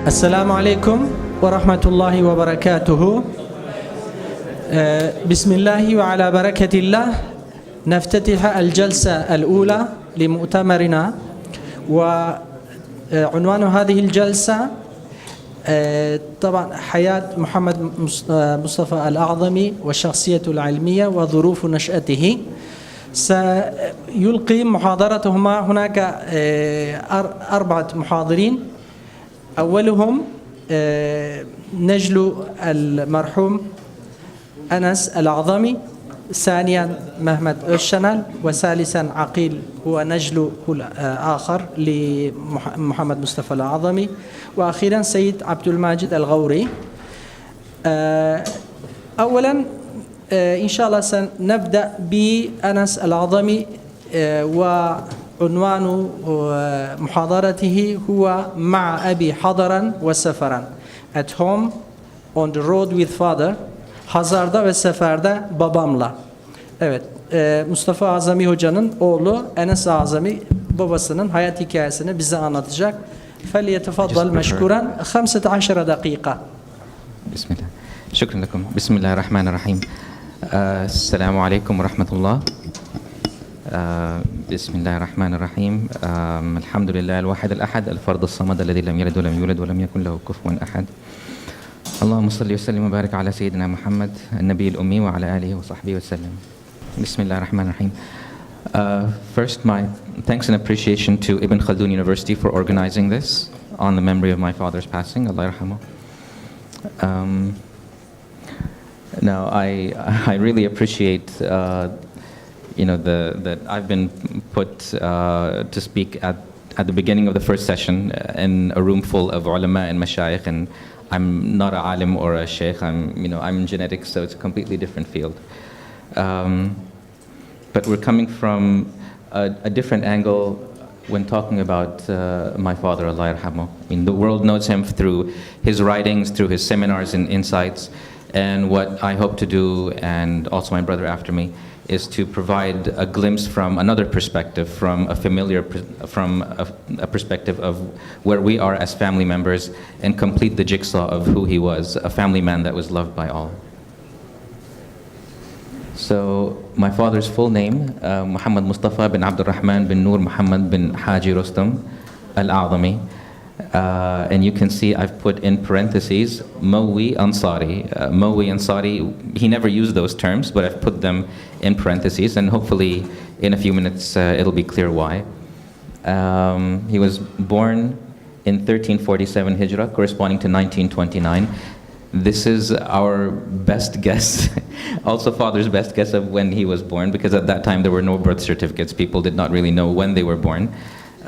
السلام عليكم ورحمة الله وبركاته. بسم الله وعلى بركة الله نفتتح الجلسة الأولى لمؤتمرنا، وعنوان هذه الجلسة طبعا حياة محمد مصطفى الأعظمي والشخصية العلمية وظروف نشأته. سيلقي محاضرتهما هناك 4 محاضرين، أولهم نجل المرحوم أنس الأعظمي، ثانيا محمد الشنال، وثالثا عقيل هو نجل آخر لمحمد مصطفى الأعظمي، وأخيرا سيد عبد الماجد الغوري. أولا إن شاء الله سنبدأ بأنس الأعظمي، وعنوان محاضرته هو مع أبي حضرا وسفرا. At home, on the road with father. Hazarda ve seferde babamla. Evet, Mustafa Azami Hoca'nın oğlu Enes Azami babasının hayat hikayesini bize anlatacak. فليتفضل مشكورا 15 دقيقة. بسم الله. شكرا لكم. بسم الله الرحمن الرحيم. السلام عليكم ورحمة الله. بسم الله الرحمن الرحيم. الحمد لله الواحد الأحد الفرد الصمد الذي لم يلد ولم يولد ولم يكن له كفوا أحد. اللهم صل وسلم وبارك على سيدنا محمد النبي الأمي وعلى آله وصحبه وسلم. بسم الله الرحمن الرحيم. First, my thanks and appreciation to Ibn Khaldun University for organizing this on the memory of my father's passing. Allah yarhamu. Now, I really appreciate that I've been put to speak at the beginning of the first session in a room full of ulama and mashayikh, and I'm not a alim or a sheikh. I'm in genetics, so it's a completely different field. But we're coming from a different angle when talking about my father, Allah yarhamu. The world knows him through his writings, through his seminars and insights, and what I hope to do, and also my brother after me, is to provide a glimpse from another perspective, from a perspective of where we are as family members, and complete the jigsaw of who he was, a family man that was loved by all. So, my father's full name, Muhammad Mustafa bin Abdul Rahman bin Nur Muhammad bin Haji Rustam al-A'zami. And you can see I've put in parentheses Mawi Ansari. Mawi Ansari, he never used those terms, but I've put them in parentheses, and hopefully in a few minutes it'll be clear why. He was born in 1347 Hijrah, corresponding to 1929. This is our best guess, also father's best guess of when he was born, because at that time there were no birth certificates. People did not really know when they were born,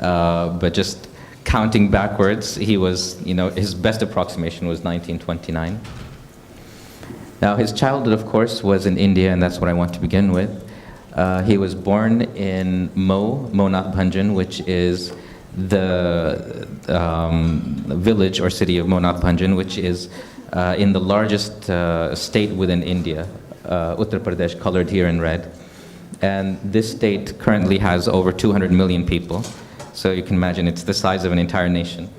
but just counting backwards, he was, his best approximation was 1929. Now, his childhood, of course, was in India, and that's what I want to begin with. He was born in Mo Nath Bhanjan, which is the village or city of Mo Nath Bhanjan, which is in the largest state within India, Uttar Pradesh, colored here in red. And this state currently has over 200 million people. So you can imagine it's the size of an entire nation.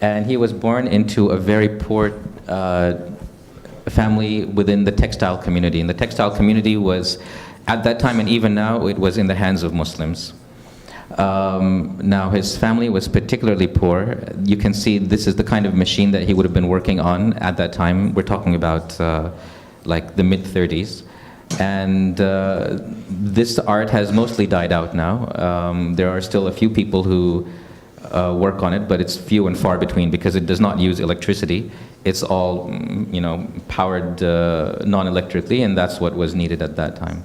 And he was born into a very poor family within the textile community. And the textile community was, at that time and even now, it was in the hands of Muslims. Now his family was particularly poor. You can see this is the kind of machine that he would have been working on at that time. We're talking about like the mid-30s. And this art has mostly died out now. There are still a few people who work on it, but it's few and far between because it does not use electricity. It's all, powered non-electrically, and that's what was needed at that time.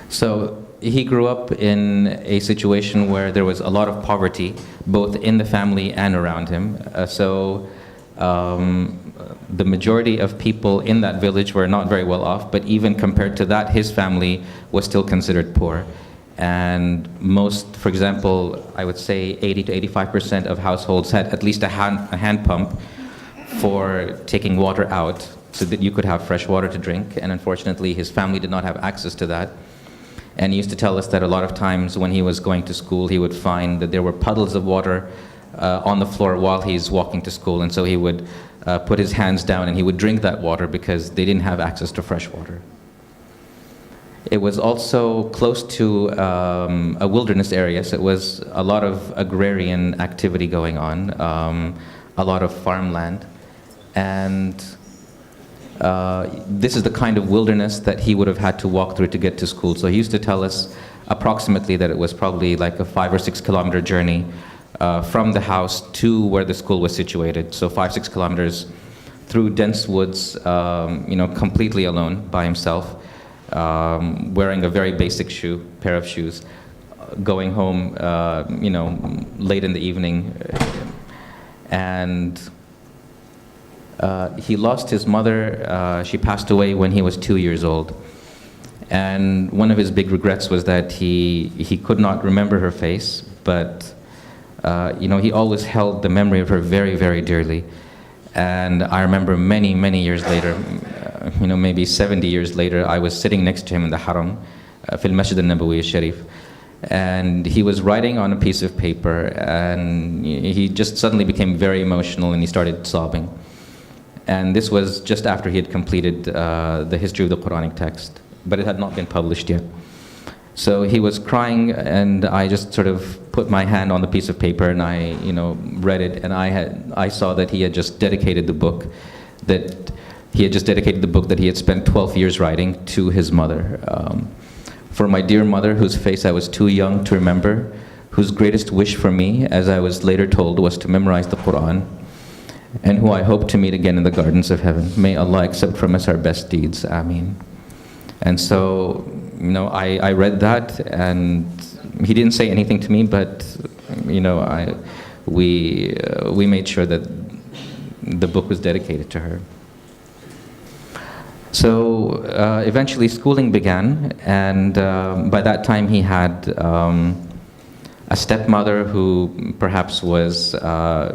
So he grew up in a situation where there was a lot of poverty, both in the family and around him. The majority of people in that village were not very well off, but even compared to that, his family was still considered poor. And most, for example, I would say 80 to 85% of households had at least a hand pump for taking water out so that you could have fresh water to drink. And unfortunately, his family did not have access to that. And he used to tell us that a lot of times when he was going to school, he would find that there were puddles of water on the floor while he's walking to school, and so he would put his hands down and he would drink that water because they didn't have access to fresh water. It was also close to a wilderness area, so it was a lot of agrarian activity going on, a lot of farmland, and this is the kind of wilderness that he would have had to walk through to get to school. So he used to tell us approximately that it was probably like a 5 or 6 kilometer journey from the house to where the school was situated. So 5-6 kilometers through dense woods, completely alone by himself, wearing a very basic pair of shoes, going home, late in the evening, and he lost his mother. She passed away when he was 2 years old. And one of his big regrets was that he could not remember her face, but he always held the memory of her very, very dearly. And I remember many, many years later, maybe 70 years later, I was sitting next to him in the haram, fil Masjid al-Nabawi al-Sharif, and he was writing on a piece of paper, and he just suddenly became very emotional and he started sobbing. And this was just after he had completed the history of the Quranic text, but it had not been published yet. So he was crying, and I just sort of put my hand on the piece of paper, and I, read it, and I saw that he had just dedicated the book, that he had spent 12 years writing to his mother. For my dear mother, whose face I was too young to remember, whose greatest wish for me, as I was later told, was to memorize the Quran, and who I hope to meet again in the gardens of heaven. May Allah accept from us our best deeds. Ameen. And so, I read that, and he didn't say anything to me, but, we made sure that the book was dedicated to her. So eventually schooling began, and by that time he had a stepmother who perhaps was, a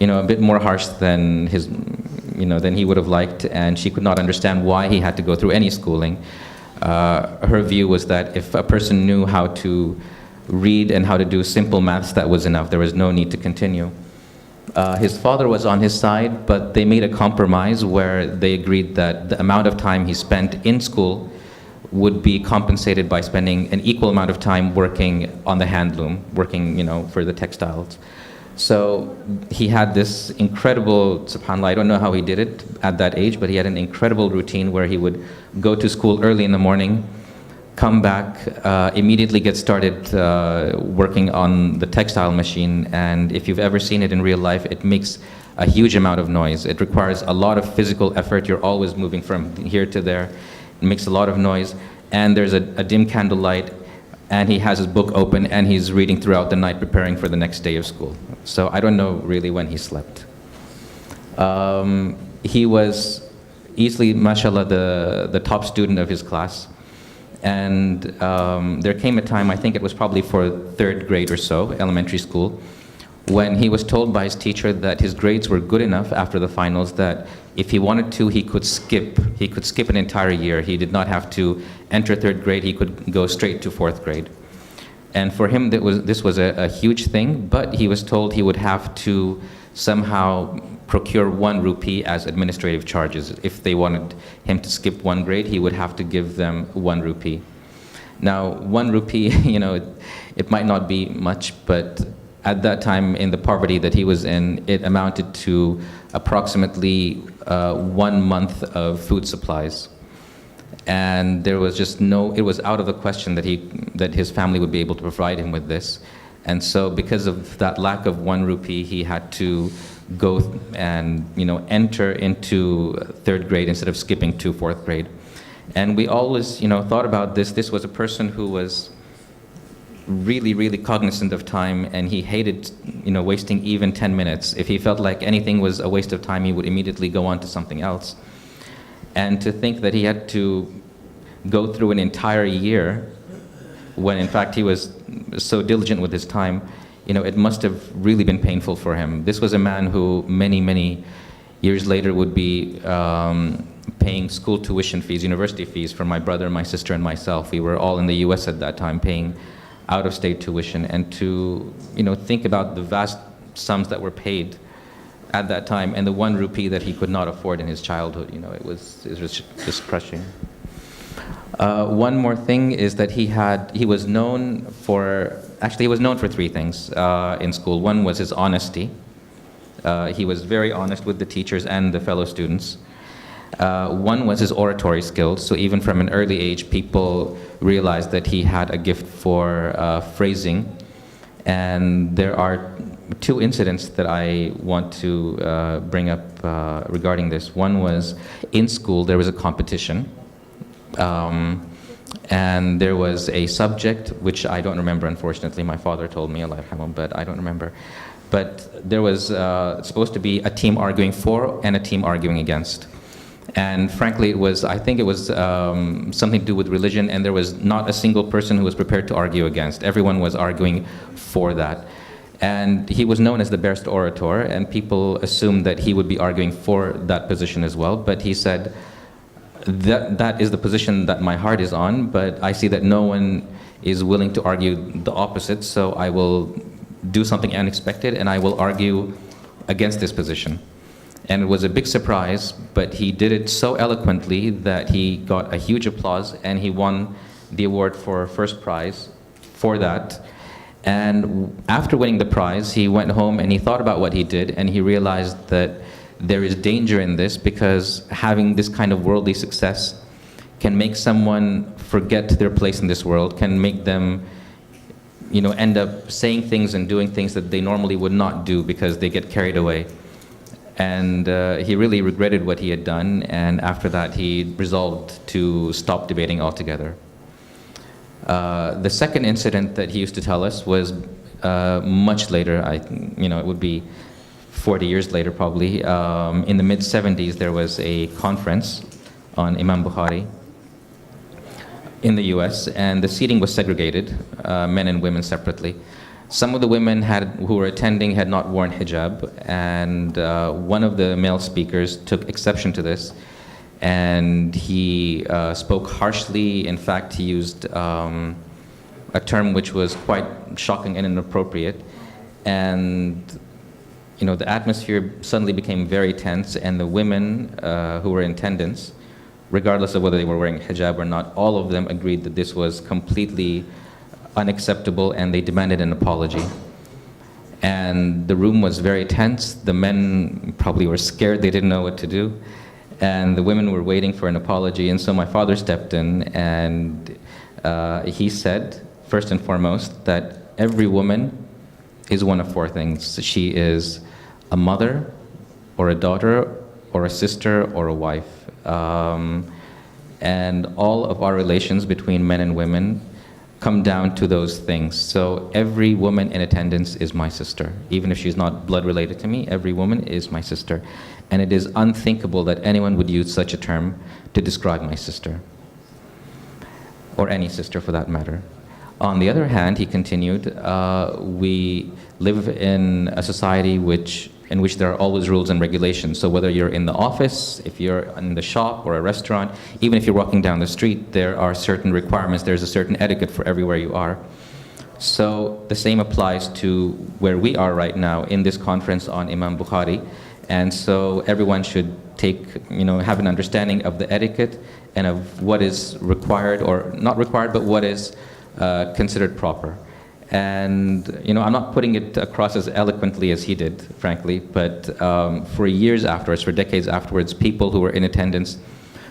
bit more harsh than than he would have liked, and she could not understand why he had to go through any schooling. Her view was that if a person knew how to read and how to do simple maths, that was enough. There was no need to continue. His father was on his side, but they made a compromise where they agreed that the amount of time he spent in school would be compensated by spending an equal amount of time working on the handloom, working, for the textiles. So he had this incredible, subhanAllah, I don't know how he did it at that age, but he had an incredible routine where he would go to school early in the morning, come back, immediately get started working on the textile machine, and if you've ever seen it in real life, it makes a huge amount of noise. It requires a lot of physical effort. You're always moving from here to there. It makes a lot of noise, and there's a dim candlelight, and he has his book open, and he's reading throughout the night, preparing for the next day of school. So I don't know really when he slept. He was easily, mashallah, the top student of his class. And there came a time, I think it was probably for 3rd grade or so, elementary school, when he was told by his teacher that his grades were good enough after the finals that if he wanted to, he could skip an entire year. He did not have to enter 3rd grade, he could go straight to 4th grade. And for him, this was a huge thing, but he was told he would have to somehow procure 1 rupee as administrative charges. If they wanted him to skip 1 grade, he would have to give them 1 rupee. Now, 1 rupee, it might not be much, but at that time in the poverty that he was in, it amounted to approximately 1 month of food supplies. And there was just it was out of the question that his family would be able to provide him with this. And so because of that lack of 1 rupee, he had to go and enter into 3rd grade instead of skipping to 4th grade. And we always thought about this. This was a person who was really, really cognizant of time, and he hated wasting even 10 minutes. If he felt like anything was a waste of time, he would immediately go on to something else. And to think that he had to go through an entire year when in fact he was so diligent with his time, it must have really been painful for him. This was a man who many, many years later would be paying school tuition fees, university fees for my brother, my sister, and myself. We were all in the US at that time paying out-of-state tuition. And to think about the vast sums that were paid at that time, and the 1 rupee that he could not afford in his childhood. It was just crushing. One more thing is that he was known for 3 things in school. One was his honesty. He was very honest with the teachers and the fellow students. One was his oratory skills. So even from an early age, people realized that he had a gift for phrasing. And there are 2 incidents that I want to bring up regarding this. One was in school, there was a competition. And there was a subject, which I don't remember, unfortunately. My father told me, Allah yarhamah, but I don't remember. But there was supposed to be a team arguing for and a team arguing against. And frankly, I think it was something to do with religion, and there was not a single person who was prepared to argue against. Everyone was arguing for that. And he was known as the best orator, and people assumed that he would be arguing for that position as well. But he said, that is the position that my heart is on, but I see that no one is willing to argue the opposite, so I will do something unexpected and I will argue against this position. And it was a big surprise, but he did it so eloquently that he got a huge applause, and he won the award for first prize for that. And after winning the prize, he went home and he thought about what he did, and he realized that there is danger in this, because having this kind of worldly success can make someone forget their place in this world, can make them end up saying things and doing things that they normally would not do because they get carried away. And he really regretted what he had done, and after that he resolved to stop debating altogether. The second incident that he used to tell us was much later. It would be 40 years later probably. In the mid-70s, there was a conference on Imam Bukhari in the US, and the seating was segregated, men and women separately. Some of the women who were attending had not worn hijab, and one of the male speakers took exception to this, and he spoke harshly. In fact, he used a term which was quite shocking and inappropriate, and the atmosphere suddenly became very tense, and the women who were in attendance, regardless of whether they were wearing hijab or not, all of them agreed that this was completely unacceptable, and they demanded an apology. And the room was very tense. The men probably were scared. They didn't know what to do. And the women were waiting for an apology. And so my father stepped in, and he said, first and foremost, that every woman is one of 4 things. She is a mother, or a daughter, or a sister, or a wife. And all of our relations between men and women come down to those things. So every woman in attendance is my sister. Even if she's not blood related to me, every woman is my sister. And it is unthinkable that anyone would use such a term to describe my sister, or any sister for that matter. On the other hand, he continued, we live in a society in which there are always rules and regulations. So whether you're in the office, if you're in the shop or a restaurant, even if you're walking down the street, there are certain requirements. There's a certain etiquette for everywhere you are. So the same applies to where we are right now in this conference on Imam Bukhari. And so everyone should have an understanding of the etiquette and of what is required, or not required, but what is considered proper. And I'm not putting it across as eloquently as he did, frankly, but for years afterwards, for decades afterwards, people who were in attendance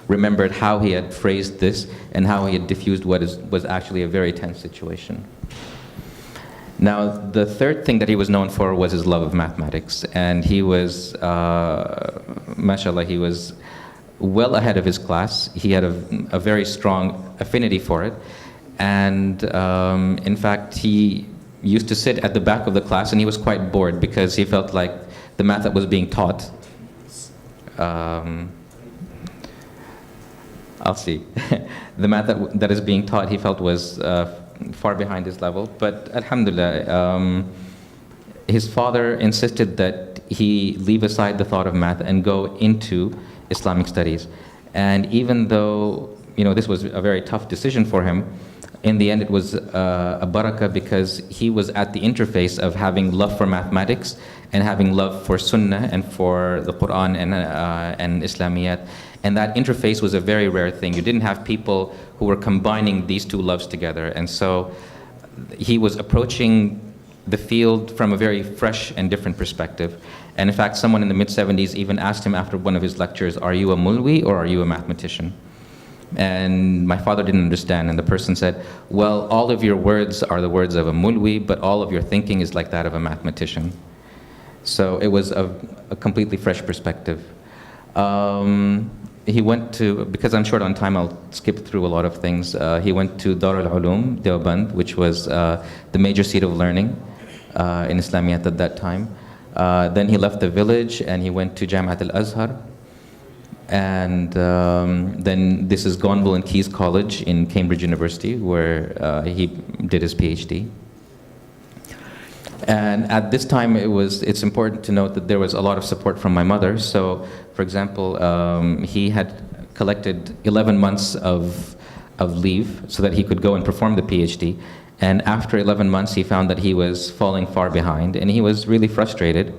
remembered how he had phrased this and how he had diffused what was actually a very tense situation. Now, the third thing that he was known for was his love of mathematics, and he was, mashallah, he was well ahead of his class. He had a very strong affinity for it. And in fact, he used to sit at the back of the class, and he was quite bored because he felt like the math that was being taught, I'll see, the math that is being taught he felt was far behind his level. But alhamdulillah, his father insisted that he leave aside the thought of math and go into Islamic studies. And even though this was a very tough decision for him, in the end, it was a barakah because he was at the interface of having love for mathematics and having love for Sunnah and for the Quran and Islamiyat. And that interface was a very rare thing. You didn't have people who were combining these two loves together. And so he was approaching the field from a very fresh and different perspective. And in fact, someone in the mid-70s even asked him after one of his lectures, "Are you a mulwi or are you a mathematician?" And my father didn't understand, and the person said, "Well, all of your words are the words of a mulwi, but all of your thinking is like that of a mathematician." So it was a completely fresh perspective. He went to, because I'm short on time, I'll skip through a lot of things. He went to Dar al-Ulum, Deoband, which was the major seat of learning in Islamiyat at that time. Then he left the village and he went to Jamiat al-Azhar. And then this is Gonville and Keyes College in Cambridge University, where he did his PhD. And at this time, it's important to note that there was a lot of support from my mother. So, for example, he had collected 11 months of leave so that he could go and perform the PhD. And after 11 months, he found that he was falling far behind, and he was really frustrated.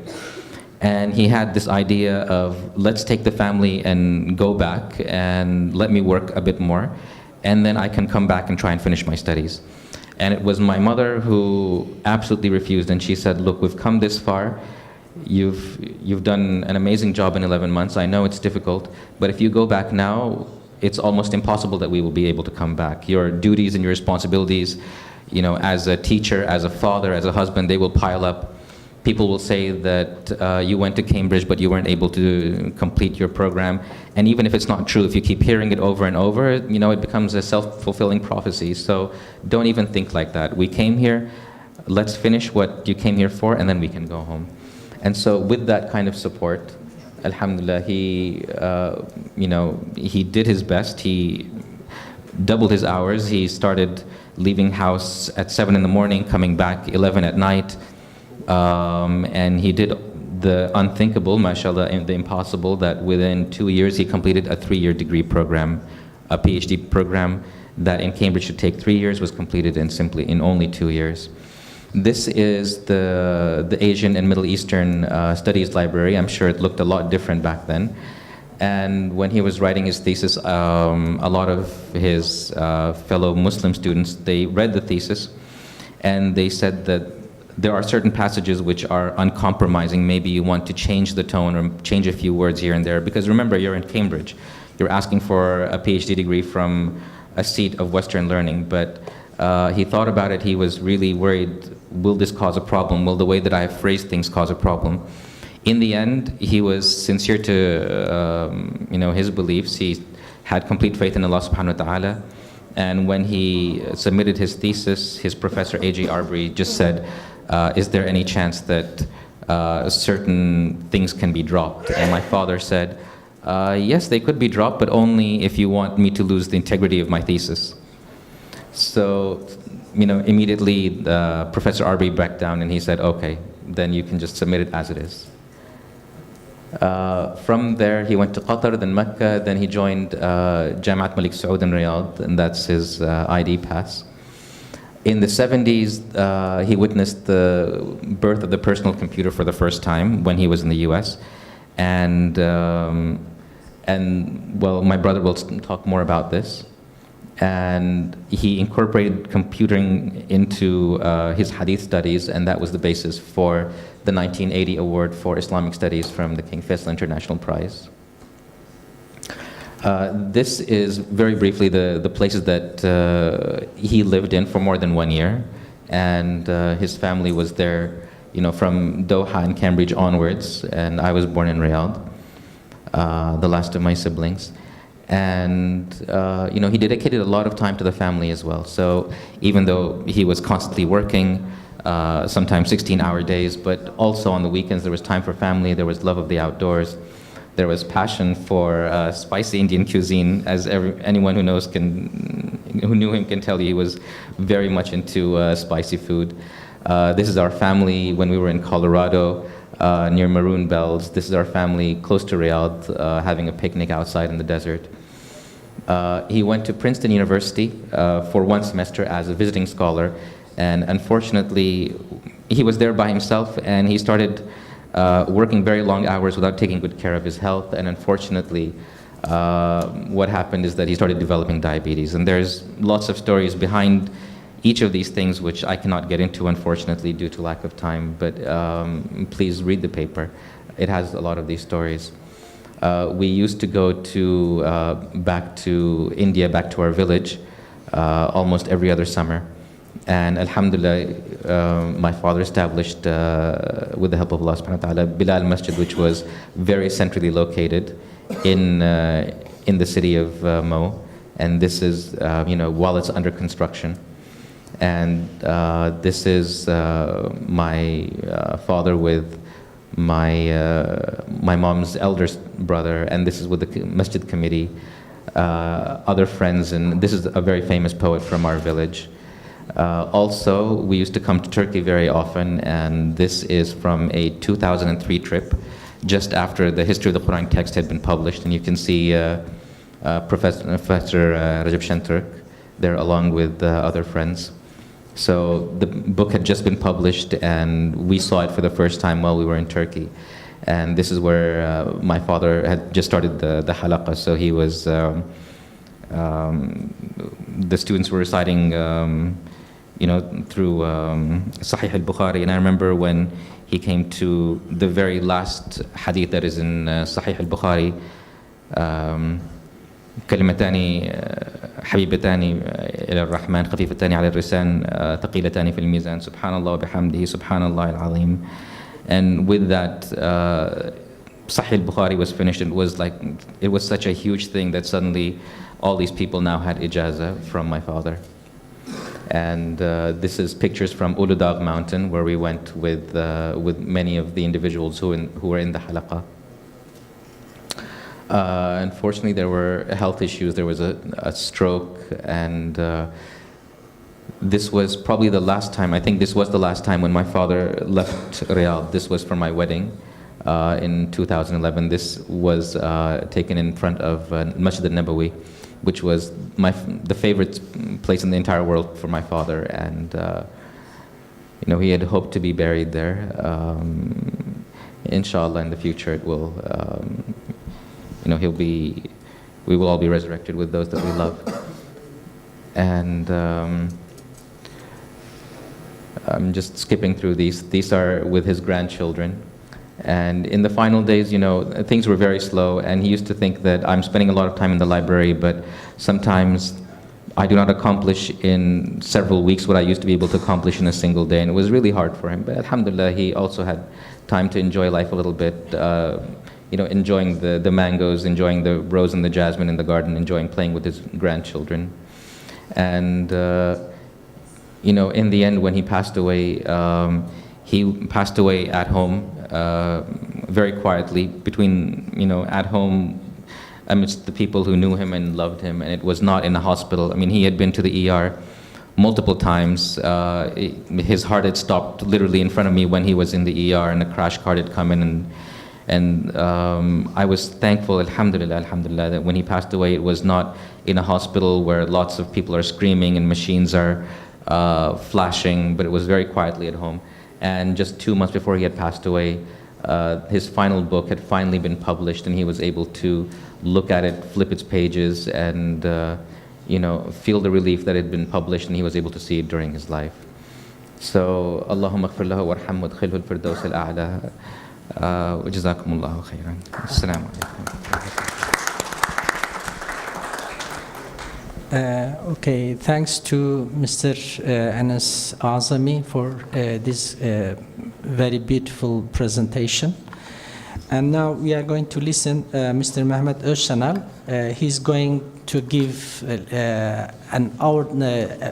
And he had this idea of, let's take the family and go back and let me work a bit more, and then I can come back and try and finish my studies. And it was my mother who absolutely refused, and she said, "Look, we've come this far. You've done an amazing job in 11 months. I know it's difficult, but if you go back now, it's almost impossible that we will be able to come back. Your duties and your responsibilities, you know, as a teacher, as a father, as a husband, they will pile up. People will say that you went to Cambridge, but you weren't able to complete your program. And even if it's not true, if you keep hearing it over and over, you know, it becomes a self-fulfilling prophecy. So don't even think like that. We came here, let's finish what you came here for, and then we can go home." And so with that kind of support, alhamdulillah, he, you know, he did his best. He doubled his hours. He started leaving house at 7 in the morning, coming back 11 at night. And he did the unthinkable, mashallah, and the impossible, that within 2 years he completed a 3-year degree program. A PhD program that in Cambridge should take 3 years was completed in only 2 years. This is the Asian and Middle Eastern Studies Library. I'm sure it looked a lot different back then. And when he was writing his thesis, a lot of his fellow Muslim students, they read the thesis and they said that there are certain passages which are uncompromising. Maybe you want to change the tone or change a few words here and there. Because remember, you're in Cambridge. You're asking for a PhD degree from a seat of Western learning. But he thought about it. He was really worried, will this cause a problem? Will the way that I have phrased things cause a problem? In the end, he was sincere to you know, his beliefs. He had complete faith in Allah subhanahu wa ta'ala. And when he submitted his thesis, his professor, A.J. Arbery, just said, is there any chance that certain things can be dropped? And my father said, yes, they could be dropped, but only if you want me to lose the integrity of my thesis. So, you know, immediately Professor Arbery backed down and he said, okay, then you can just submit it as it is. From there, he went to Qatar, then Mecca, then he joined Jamiat Malik Saud in Riyadh, and that's his ID pass. In the 70s, he witnessed the birth of the personal computer for the first time when he was in the US. And well, my brother will talk more about this. And he incorporated computing into his hadith studies, and that was the basis for the 1980 award for Islamic Studies from the King Faisal International Prize. This is very briefly the places that he lived in for more than 1 year, and his family was there, you know, from Doha and Cambridge onwards, and I was born in Riyadh, the last of my siblings. And you know, he dedicated a lot of time to the family as well. So even though he was constantly working, sometimes 16-hour days, but also on the weekends there was time for family, there was love of the outdoors. There was passion for spicy Indian cuisine, as anyone who knows who knew him can tell you. He was very much into spicy food. This is our family when we were in Colorado, near Maroon Bells. This is our family close to Riyadh, having a picnic outside in the desert. He went to Princeton University for 1 semester as a visiting scholar, and unfortunately, he was there by himself, and he started working very long hours without taking good care of his health, and unfortunately, what happened is that he started developing diabetes. And there's lots of stories behind each of these things which I cannot get into, unfortunately, due to lack of time, but please read the paper. It has a lot of these stories. We used to go back to India, back to our village, almost every other summer. And alhamdulillah, my father established, with the help of Allah subhanahu wa ta'ala, Bilal Masjid, which was very centrally located in the city of Mo. And this is, while it's under construction. And this is my father with my mom's elder brother, and this is with the masjid committee, other friends, and this is a very famous poet from our village. Also, we used to come to Turkey very often, and this is from a 2003 trip, just after the history of the Quran text had been published, and you can see Professor Recep Şentürk there along with other friends. So the book had just been published, and we saw it for the first time while we were in Turkey. And this is where my father had just started the halaqah, so he was, the students were reciting, through Sahih al-Bukhari. And I remember when he came to the very last hadith that is in Sahih al-Bukhari, كلمتان حبيبتان إلى الرحمن خفيفتان على اللسان ثقيلتان في الميزان سبحان الله وبحمده سبحان الله العظيم. And with that, Sahih al-Bukhari was finished. It was such a huge thing that suddenly all these people now had ijazah from my father. And this is pictures from Uludağ mountain, where we went with many of the individuals who were in the halaqah. Unfortunately, there were health issues. There was a stroke, and this was probably the last time. I think this was the last time when my father left Riyadh. This was for my wedding in 2011. This was taken in front of Masjid al-Nabawi, which was the favorite place in the entire world for my father. And he had hoped to be buried there. Inshallah, in the future, it will. We will all be resurrected with those that we love. And I'm just skipping through these. These are with his grandchildren. And in the final days, things were very slow, and he used to think that I'm spending a lot of time in the library, but sometimes I do not accomplish in several weeks what I used to be able to accomplish in a single day, and it was really hard for him. But alhamdulillah, he also had time to enjoy life a little bit, enjoying the mangoes, enjoying the rose and the jasmine in the garden, enjoying playing with his grandchildren. And, in the end, when he passed away at home, very quietly, between, at home, amidst the people who knew him and loved him, and it was not in a hospital. I mean, he had been to the ER multiple times. His heart had stopped literally in front of me when he was in the ER, and a crash cart had come in, and I was thankful, alhamdulillah, that when he passed away, it was not in a hospital where lots of people are screaming and machines are flashing, but it was very quietly at home. And just 2 months before he had passed away, his final book had finally been published, and he was able to look at it, flip its pages, and feel the relief that it had been published, and he was able to see it during his life. So, Allahumma ighfir lahu warhamhu wadkhilhu al-firdaws al-a'la. Jazakumullahu khairan. Assalamu alaikum. Okay, thanks to Mr. Anas Azami for this very beautiful presentation. And now we are going to listen Mr. Mehmet Özşanal. He's going to give an hour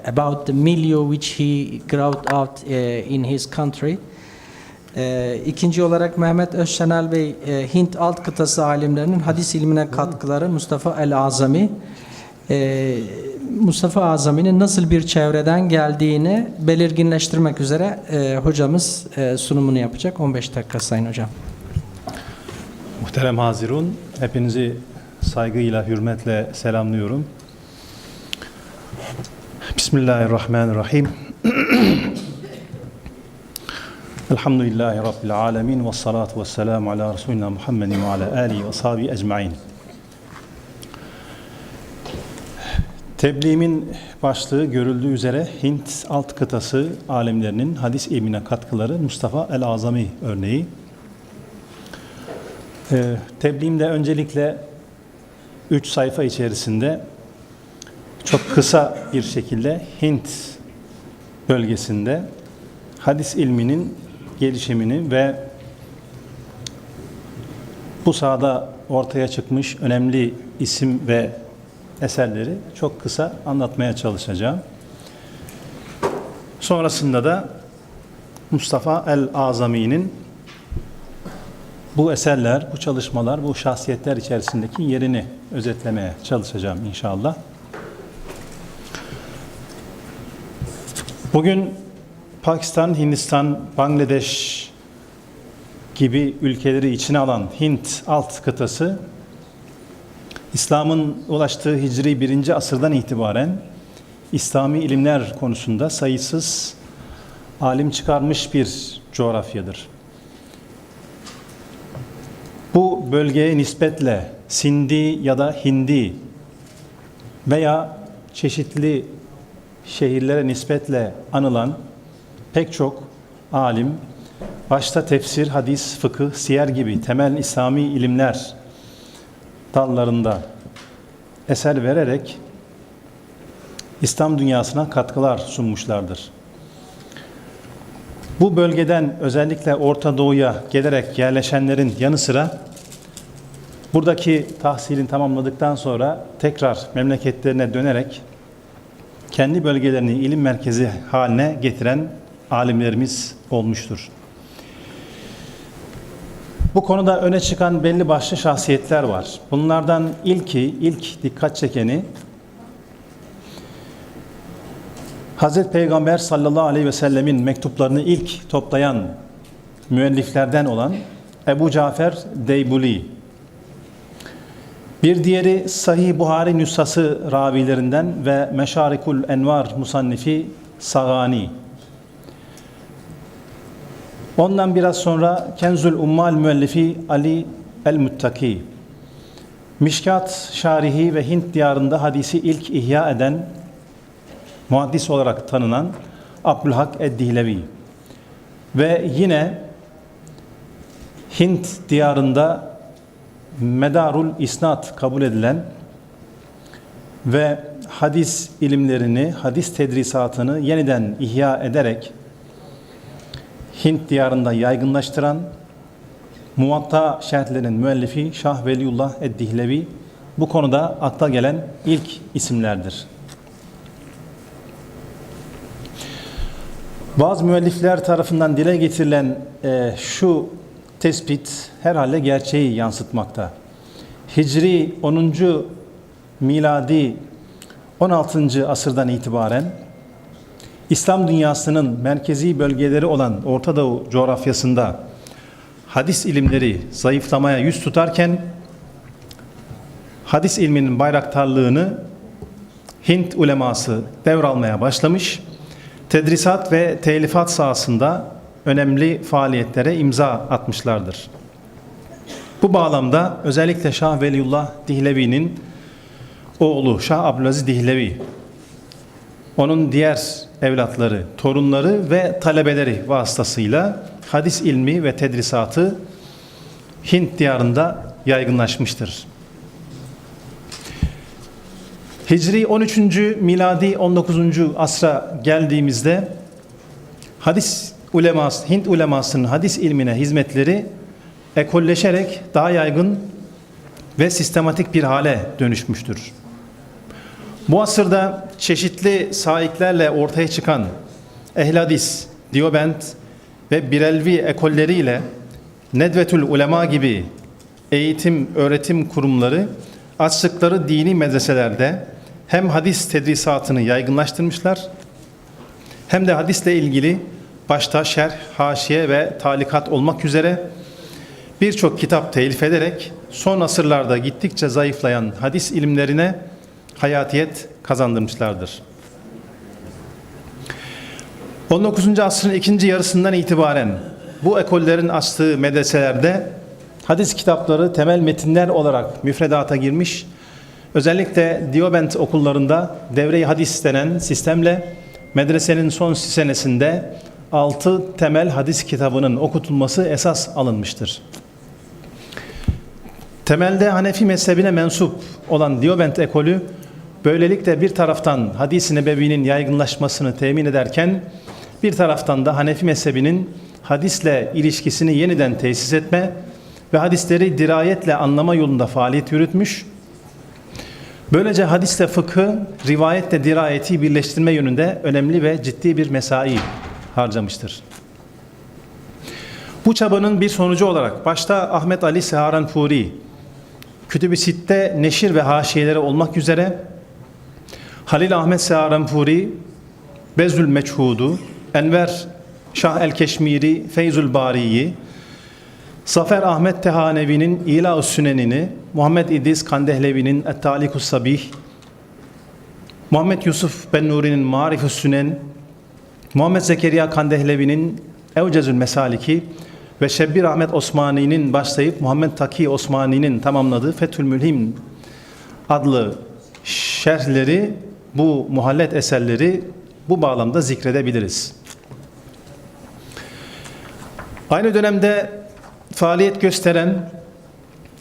about the milieu which he grew out in his country. İkinci olarak Mehmet Özşanal Bey, Hint alt kıtası alimlerinin hadis ilmine katkıları Mustafa el-Azami. Mustafa Azami'nin nasıl bir çevreden geldiğini belirginleştirmek üzere hocamız sunumunu yapacak. 15 dakika sayın hocam. Muhterem Hazirun, hepinizi saygıyla, hürmetle selamlıyorum. Bismillahirrahmanirrahim. Elhamdülillahi Rabbil alemin ve salatu ve selamu ala Resulina Muhammedin ve ala alihi ve sahibi ecmain. Tebliğimin başlığı görüldüğü üzere Hint alt kıtası alimlerinin hadis ilmine katkıları Mustafa el-Azami örneği. Tebliğimde öncelikle 3 sayfa içerisinde çok kısa bir şekilde Hint bölgesinde hadis ilminin gelişimini ve bu sahada ortaya çıkmış önemli isim ve eserleri çok kısa anlatmaya çalışacağım. Sonrasında da Mustafa el-Azami'nin bu eserler, bu çalışmalar, bu şahsiyetler içerisindeki yerini özetlemeye çalışacağım inşallah. Bugün Pakistan, Hindistan, Bangladeş gibi ülkeleri içine alan Hint alt kıtası, İslam'ın ulaştığı Hicri 1. asırdan itibaren İslami ilimler konusunda sayısız alim çıkarmış bir coğrafyadır. Bu bölgeye nispetle Sindi ya da Hindi veya çeşitli şehirlere nispetle anılan pek çok alim, başta tefsir, hadis, fıkıh, siyer gibi temel İslami ilimler dallarında eser vererek İslam dünyasına katkılar sunmuşlardır. Bu bölgeden özellikle Orta Doğu'ya gelerek yerleşenlerin yanı sıra buradaki tahsilini tamamladıktan sonra tekrar memleketlerine dönerek kendi bölgelerini ilim merkezi haline getiren alimlerimiz olmuştur. Bu konuda öne çıkan belli başlı şahsiyetler var. Bunlardan ilk dikkat çekeni Hazreti Peygamber sallallahu aleyhi ve sellemin mektuplarını ilk toplayan müelliflerden olan Ebu Cafer Deybuli. Bir diğeri Sahih Buhari nüshası ravilerinden ve Meşarikul Envar musannifi Sagani. Ondan biraz sonra Kenzül Ummal müellifi Ali el-Muttaki. Mişkat şarihi ve Hint diyarında hadisi ilk ihya eden, muhaddis olarak tanınan Abdülhak ed-Dihlevi. Ve yine Hint diyarında Medarul İsnad kabul edilen ve hadis ilimlerini, hadis tedrisatını yeniden ihya ederek Hint diyarında yaygınlaştıran Muvatta şerhlerinin müellifi Şah Veliullah ed-Dihlevi bu konuda akla gelen ilk isimlerdir. Bazı müellifler tarafından dile getirilen şu tespit herhalde gerçeği yansıtmakta. Hicri 10. miladi 16. asırdan itibaren İslam dünyasının merkezi bölgeleri olan Orta Doğu coğrafyasında hadis ilimleri zayıflamaya yüz tutarken hadis ilminin bayraktarlığını Hint uleması devralmaya başlamış, tedrisat ve telifat sahasında önemli faaliyetlere imza atmışlardır. Bu bağlamda özellikle Şah Veliullah Dihlevi'nin oğlu Şah Abdülaziz Dihlevi, onun diğer evlatları, torunları ve talebeleri vasıtasıyla hadis ilmi ve tedrisatı Hint diyarında yaygınlaşmıştır. Hicri 13. miladi 19. asra geldiğimizde Hint ulemasının hadis ilmine hizmetleri ekolleşerek daha yaygın ve sistematik bir hale dönüşmüştür. Bu asırda çeşitli saiklerle ortaya çıkan Ehl-i Hadis, Diobent ve Birelvi ekolleriyle Nedvetül Ulema gibi eğitim, öğretim kurumları açtıkları dini medreselerde hem hadis tedrisatını yaygınlaştırmışlar hem de hadisle ilgili başta şerh, haşiye ve talikat olmak üzere birçok kitap telif ederek son asırlarda gittikçe zayıflayan hadis ilimlerine hayatiyet kazandırmışlardır. 19. asrın ikinci yarısından itibaren bu ekollerin açtığı medreselerde hadis kitapları temel metinler olarak müfredata girmiş. Özellikle Diobent okullarında devre-i hadis denen sistemle medresenin son senesinde 6 temel hadis kitabının okutulması esas alınmıştır. Temelde Hanefi mezhebine mensup olan Diobent ekolü böylelikle bir taraftan hadis-i nebevinin yaygınlaşmasını temin ederken bir taraftan da Hanefi mezhebinin hadisle ilişkisini yeniden tesis etme ve hadisleri dirayetle anlama yolunda faaliyet yürütmüş. Böylece hadisle fıkhı, rivayetle dirayeti birleştirme yönünde önemli ve ciddi bir mesai harcamıştır. Bu çabanın bir sonucu olarak başta Ahmet Ali Seharanfuri, Kütüb-i Sitte neşir ve haşiyeleri olmak üzere Halil Ahmet Seharanfuri, Bezül Meçhudu, Enver Şah el-Keşmiri, Feyzül Bari'yi, Zafer Ahmet Tehanevi'nin İla-ı Sünenini, Muhammed İdris Kandehlevi'nin Et-Talikus Sabih, Muhammed Yusuf Ben-Nuri'nin Marif-ü Sünen, Muhammed Zekeriya Kandehlevi'nin Evcezül Mesaliki ve Şebbir Ahmet Osmani'nin başlayıp Muhammed Taki Osmani'nin tamamladığı Fethül Mülhim adlı şerhleri, bu muhallet eserleri bu bağlamda zikredebiliriz. Aynı dönemde faaliyet gösteren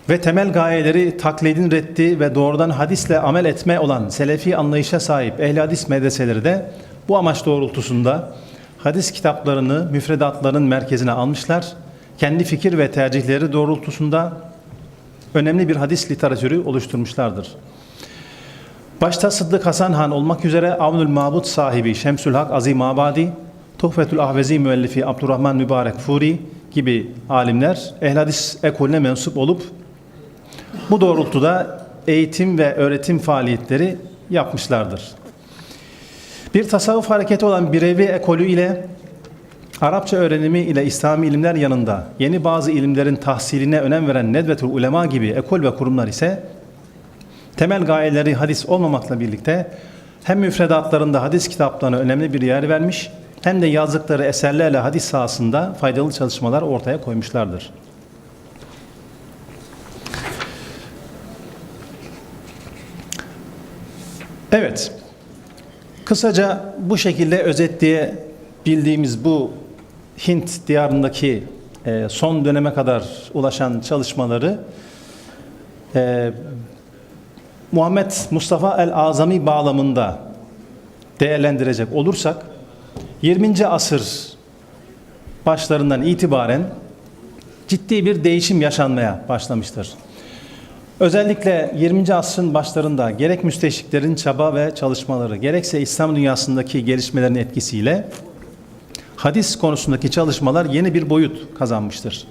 ve temel gayeleri taklidin reddi ve doğrudan hadisle amel etme olan selefi anlayışa sahip ehl-i hadis medreseleri de bu amaç doğrultusunda hadis kitaplarını müfredatların merkezine almışlar. Kendi fikir ve tercihleri doğrultusunda önemli bir hadis literatürü oluşturmuşlardır. Başta Sıddık Hasan Han olmak üzere Avnül Mabud sahibi Şemsül Hak Azim Abadi, Tuhfetül Ahvezi müellifi Abdurrahman Mübarek Furi gibi alimler ehl-i hadis ekolüne mensup olup bu doğrultuda eğitim ve öğretim faaliyetleri yapmışlardır. Bir tasavvuf hareketi olan Birevi ekolü ile Arapça öğrenimi ile İslami ilimler yanında yeni bazı ilimlerin tahsiline önem veren Nedvetül Ulema gibi ekol ve kurumlar ise temel gayeleri hadis olmamakla birlikte hem müfredatlarında hadis kitaplarına önemli bir yer vermiş hem de yazdıkları eserlerle hadis sahasında faydalı çalışmalar ortaya koymuşlardır. Evet, kısaca bu şekilde özetleyebildiğimiz bu Hint diyarındaki son döneme kadar ulaşan çalışmaları Muhammed Mustafa el-Azami bağlamında değerlendirecek olursak 20. asır başlarından itibaren ciddi bir değişim yaşanmaya başlamıştır. Özellikle 20. asrın başlarında gerek müsteşriklerin çaba ve çalışmaları gerekse İslam dünyasındaki gelişmelerin etkisiyle hadis konusundaki çalışmalar yeni bir boyut kazanmıştır.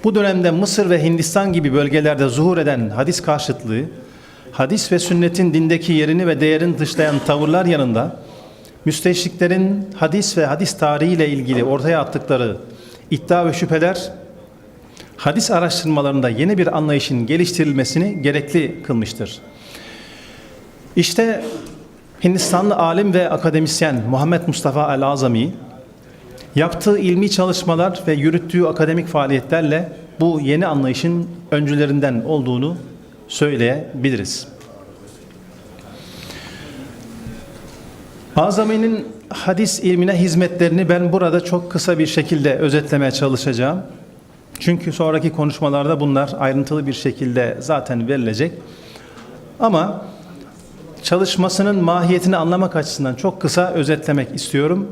Bu dönemde Mısır ve Hindistan gibi bölgelerde zuhur eden hadis karşıtlığı, hadis ve sünnetin dindeki yerini ve değerini dışlayan tavırlar yanında müsteşriklerin hadis ve hadis tarihiyle ilgili ortaya attıkları iddia ve şüpheler hadis araştırmalarında yeni bir anlayışın geliştirilmesini gerekli kılmıştır. İşte Hindistanlı alim ve akademisyen Muhammed Mustafa el-Azami yaptığı ilmi çalışmalar ve yürüttüğü akademik faaliyetlerle bu yeni anlayışın öncülerinden olduğunu söyleyebiliriz. Azami'nin hadis ilmine hizmetlerini ben burada çok kısa bir şekilde özetlemeye çalışacağım. Çünkü sonraki konuşmalarda bunlar ayrıntılı bir şekilde zaten verilecek. Ama çalışmasının mahiyetini anlamak açısından çok kısa özetlemek istiyorum.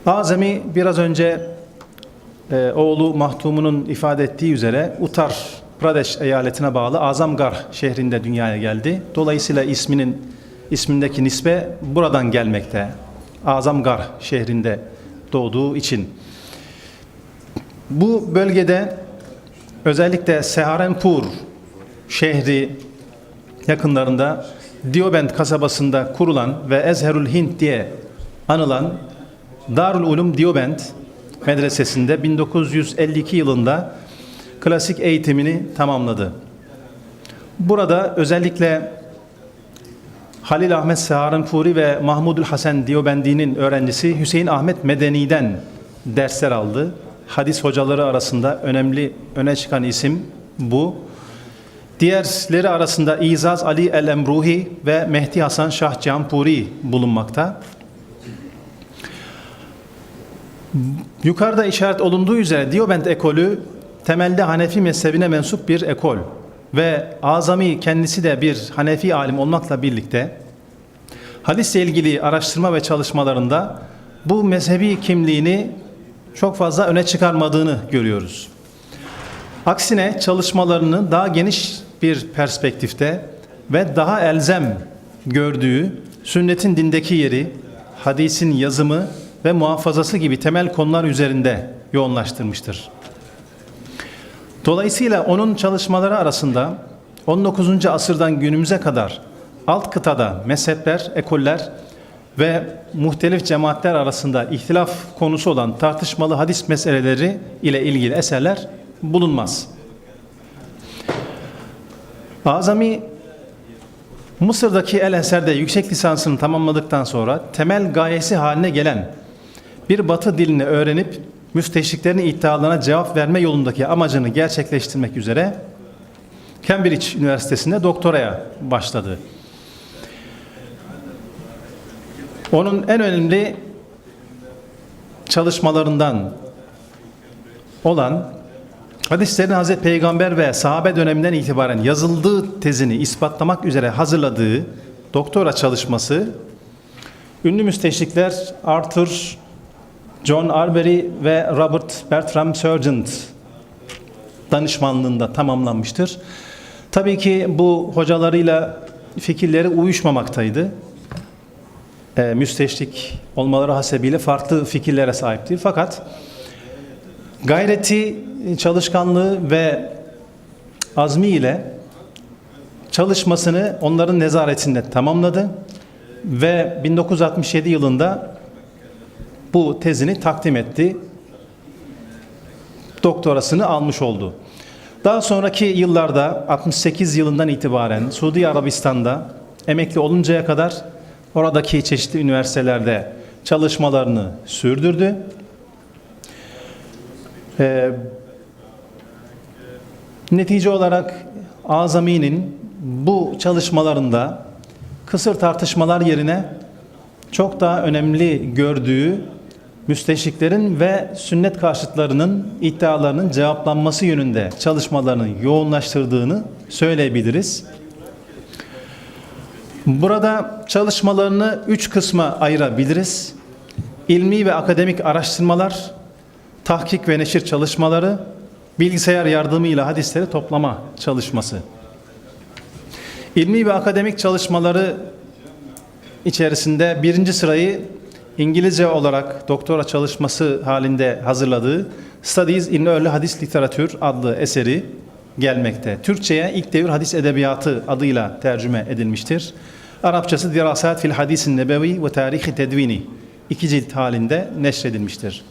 Azami biraz önce oğlu Mahtum'un ifade ettiği üzere Uttar Pradesh eyaletine bağlı Azamgarh şehrinde dünyaya geldi. Dolayısıyla ismindeki nisbe buradan gelmekte. Azamgarh şehrinde doğduğu için. Bu bölgede özellikle Seharanpur şehri yakınlarında Diobent kasabasında kurulan ve Ezherül Hind diye anılan Darül Ulum Diobent medresesinde 1952 yılında klasik eğitimini tamamladı. Burada özellikle Halil Ahmet Saharanpuri ve Mahmudül Hasan Diyobendi'nin öğrencisi Hüseyin Ahmet Medeni'den dersler aldı. Hadis hocaları arasında öne çıkan isim bu. Diğerleri arasında İzaz Ali el-Emruhi ve Mehdi Hasan Şah Canpuri bulunmakta. Yukarıda işaret olunduğu üzere Diyobend ekolü temelde Hanefi mezhebine mensup bir ekol ve Azami kendisi de bir Hanefi alim olmakla birlikte hadisle ilgili araştırma ve çalışmalarında bu mezhebi kimliğini çok fazla öne çıkarmadığını görüyoruz. Aksine çalışmalarını daha geniş bir perspektifte ve daha elzem gördüğü sünnetin dindeki yeri, hadisin yazımı ve muhafazası gibi temel konular üzerinde yoğunlaştırmıştır. Dolayısıyla onun çalışmaları arasında 19. asırdan günümüze kadar alt kıtada mezhepler, ekoller ve muhtelif cemaatler arasında ihtilaf konusu olan tartışmalı hadis meseleleri ile ilgili eserler bulunmaz. Azami Mısır'daki El Eser'de yüksek lisansını tamamladıktan sonra temel gayesi haline gelen bir Batı dilini öğrenip müsteşriklerin iddialarına cevap verme yolundaki amacını gerçekleştirmek üzere Cambridge Üniversitesi'nde doktoraya başladı. Onun en önemli çalışmalarından olan hadislerin Hazreti Peygamber ve sahabe döneminden itibaren yazıldığı tezini ispatlamak üzere hazırladığı doktora çalışması ünlü müsteşrikler Arthur John Arbery ve Robert Bertram Sargent danışmanlığında tamamlanmıştır. Tabii ki bu hocalarıyla fikirleri uyuşmamaktaydı. Müsteşrik olmaları hasebiyle farklı fikirlere sahipti. Fakat gayreti, çalışkanlığı ve azmi ile çalışmasını onların nezaretinde tamamladı ve 1967 yılında bu tezini takdim etti. Doktorasını almış oldu. Daha sonraki yıllarda 68 yılından itibaren Suudi Arabistan'da emekli oluncaya kadar oradaki çeşitli üniversitelerde çalışmalarını sürdürdü. Netice olarak Azami'nin bu çalışmalarında kısır tartışmalar yerine çok daha önemli gördüğü müsteşriklerin ve sünnet karşıtlarının iddialarının cevaplanması yönünde çalışmalarını yoğunlaştırdığını söyleyebiliriz. Burada çalışmalarını 3 kısma ayırabiliriz. İlmi ve akademik araştırmalar, tahkik ve neşir çalışmaları, bilgisayar yardımıyla hadisleri toplama çalışması. İlmi ve akademik çalışmaları içerisinde birinci sırayı İngilizce olarak doktora çalışması halinde hazırladığı Studies in Early Hadis Literature adlı eseri gelmekte. Türkçe'ye ilk devir hadis edebiyatı adıyla tercüme edilmiştir. Arapçası Dirasat fil Hadisin Nebevi ve Tarihi Tedvini 2 cilt halinde neşredilmiştir.